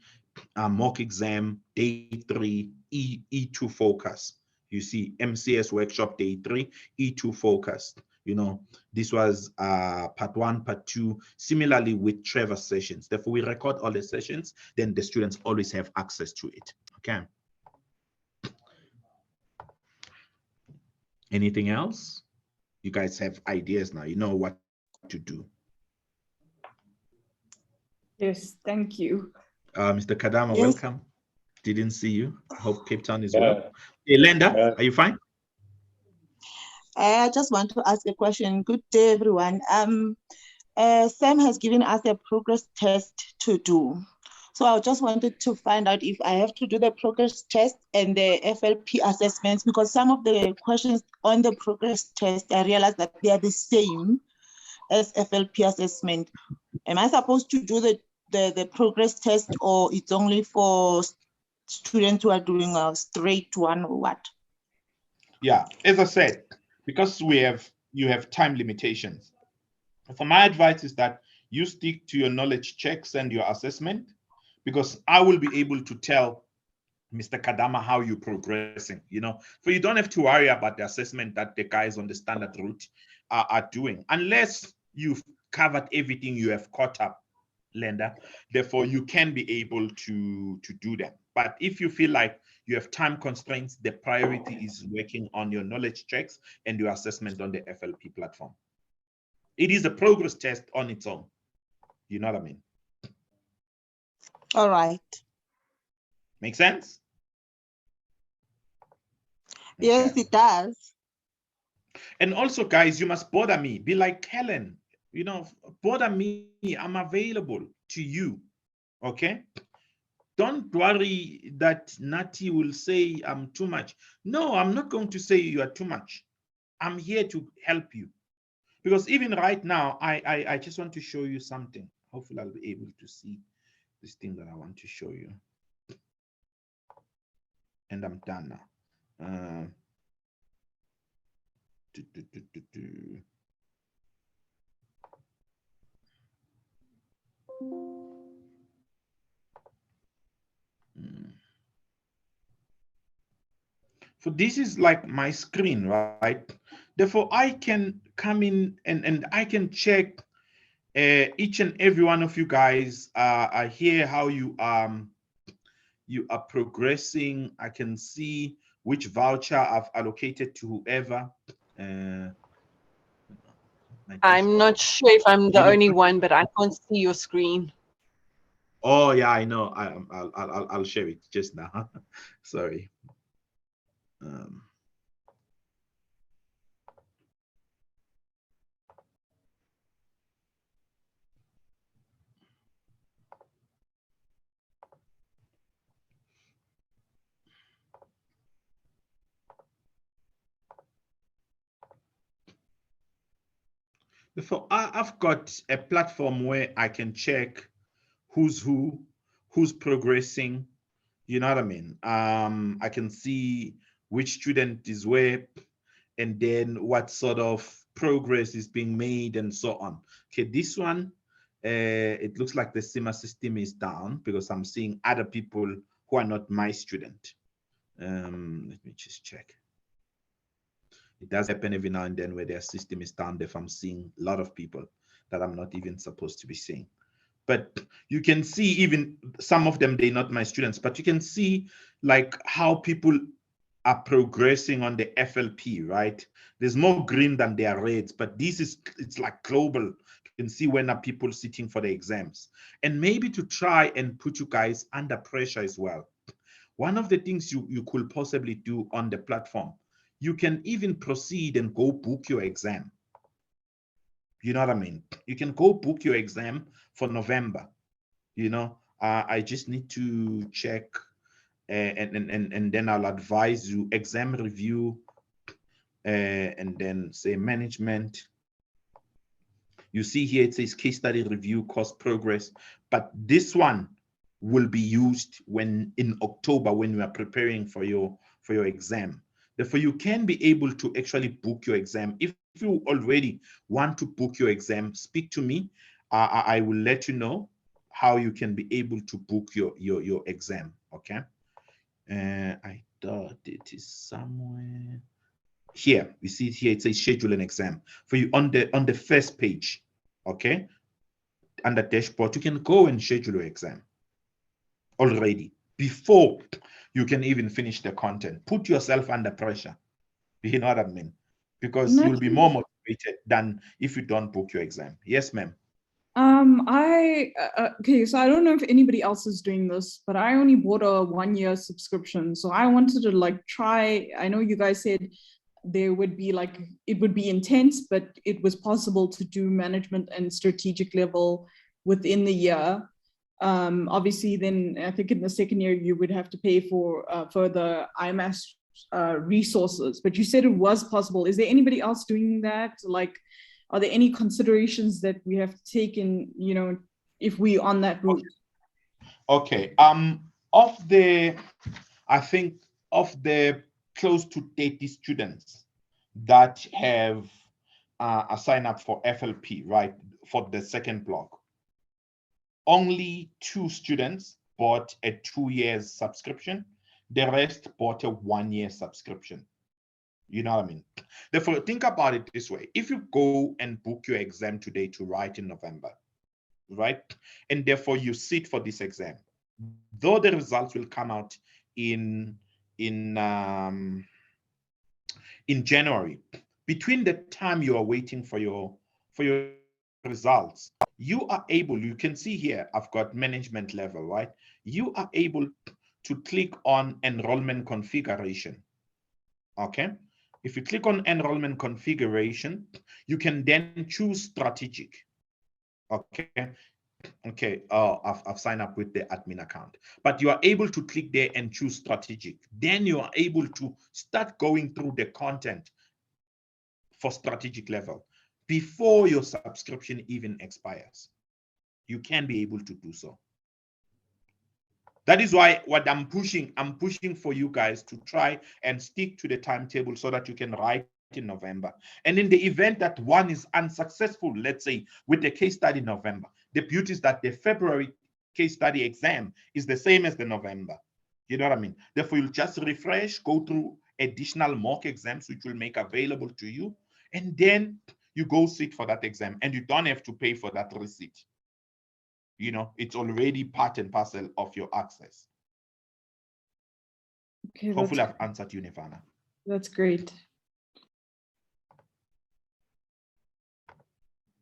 mock exam day 3, E2 focus. You see MCS workshop day 3, E2 focus. You know, this was part 1, part 2, similarly with Trevor sessions. Therefore, we record all the sessions, then the students always have access to it. Okay. Anything else? You guys have ideas now. You know what to do. Yes, thank you. Mr. Kadama, Yes. welcome. Didn't see you. I hope Cape Town is well. Hey, Linda, are you fine? I just want to ask a question. Good day, everyone. Sam has given us a progress test to do. So I just wanted to find out if I have to do the progress test and the FLP assessments, because some of the questions on the progress test, I realized that they are the same as FLP assessment. Am I supposed to do the progress test, or it's only for students who are doing a straight one, or what? Yeah, as I said, because you have time limitations. For my advice is that you stick to your knowledge checks and your assessment, because I will be able to tell Mr. Kadama how you're progressing, so you don't have to worry about the assessment that the guys on the standard route are doing, unless you've covered everything you have caught up, Lenda. Therefore, you can be able to do that. But if you feel like you have time constraints, the priority is working on your knowledge checks and your assessment on the FLP platform. It is a progress test on its own. You know what I mean? All right. Make sense? Yes, Okay. it does. And also, guys, you must bother me. Be like Helen, bother me. I'm available to you. Okay? Don't worry that Nati will say I'm too much. No, I'm not going to say you are too much. I'm here to help you. Because even right now, I just want to show you something. Hopefully, I'll be able to see this thing that I want to show you. And I'm done now. So this is like my screen, right? Therefore, I can come in and I can check each and every one of you guys. I hear how you are progressing. I can see which voucher I've allocated to whoever. I'm not sure if I'm the only one, but I can't see your screen. Oh yeah, I know. I'll share it just now. Sorry. Before I've got a platform where I can check who's progressing. You know what I mean? I can see which student is where, and then what sort of progress is being made and so on. Okay, this one, it looks like the SIMA system is down because I'm seeing other people who are not my student. Let me just check. It does happen every now and then where their system is down if I'm seeing a lot of people that I'm not even supposed to be seeing. But you can see even some of them, they're not my students, but you can see like how people are progressing on the FLP, right? There's more green than there are reds, but it's like global. You can see when are people sitting for the exams. And maybe to try and put you guys under pressure as well. One of the things you could possibly do on the platform, you can even proceed and go book your exam. You know what I mean? You can go book your exam for November. I just need to check and then I'll advise you exam review and then say management. You see here it says case study review, course progress, but this one will be used when in October when you are preparing for your exam. Therefore, you can be able to actually book your exam. If you already want to book your exam, speak to me. I will let you know how you can be able to book your exam. Okay. I thought it is somewhere here. You see it here. It says schedule an exam for you on the first page. Okay. Under dashboard, you can go and schedule your exam already before you can even finish the content. Put yourself under pressure. You know what I mean? Because you'll be more motivated than if you don't book your exam. Yes, ma'am. Okay, so I don't know if anybody else is doing this, but I only bought a 1-year subscription. So I wanted to try. I know you guys said there would be it would be intense, but it was possible to do management and strategic level within the year. Obviously, then I think in the second year you would have to pay for further IMAS resources. But you said it was possible. Is there anybody else doing that? are there any considerations that we have to take in, you know, if we on that route? Okay. I think of the close to 30 students that have a sign up for FLP, right, for the second block, only 2 students bought a 2-year subscription. The rest bought a 1-year subscription. You know what I mean? Therefore, think about it this way. If you go and book your exam today to write in November, right? And therefore you sit for this exam, though the results will come out in January, between the time you are waiting for your results, you are able, you can see here, I've got management level, right? You are able to click on enrollment configuration. Okay. If you click on enrollment configuration, you can then choose strategic. Okay. Okay. I've signed up with the admin account, but you are able to click there and choose strategic. Then you are able to start going through the content for strategic level before your subscription even expires. You can be able to do so. That is why what I'm pushing for you guys to try and stick to the timetable so that you can write in November. And in the event that one is unsuccessful, let's say with the case study in November, the beauty is that the February case study exam is the same as the November. You know what I mean? Therefore, you'll just refresh, go through additional mock exams, which will make available to you. And then you go sit for that exam and you don't have to pay for that receipt. You know, it's already part and parcel of your access. Okay, Hopefully I've answered you, Nirvana. That's great.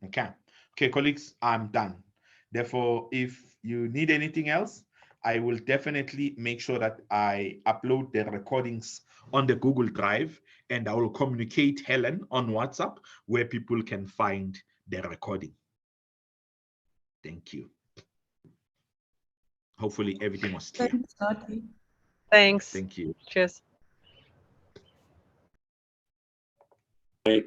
Okay. Okay, colleagues, I'm done. Therefore, if you need anything else, I will definitely make sure that I upload the recordings on the Google Drive, and I will communicate Helen on WhatsApp where people can find the recording. Thank you. Hopefully everything was clear. Thanks, Nati. Thanks. Thank you. Cheers. Right.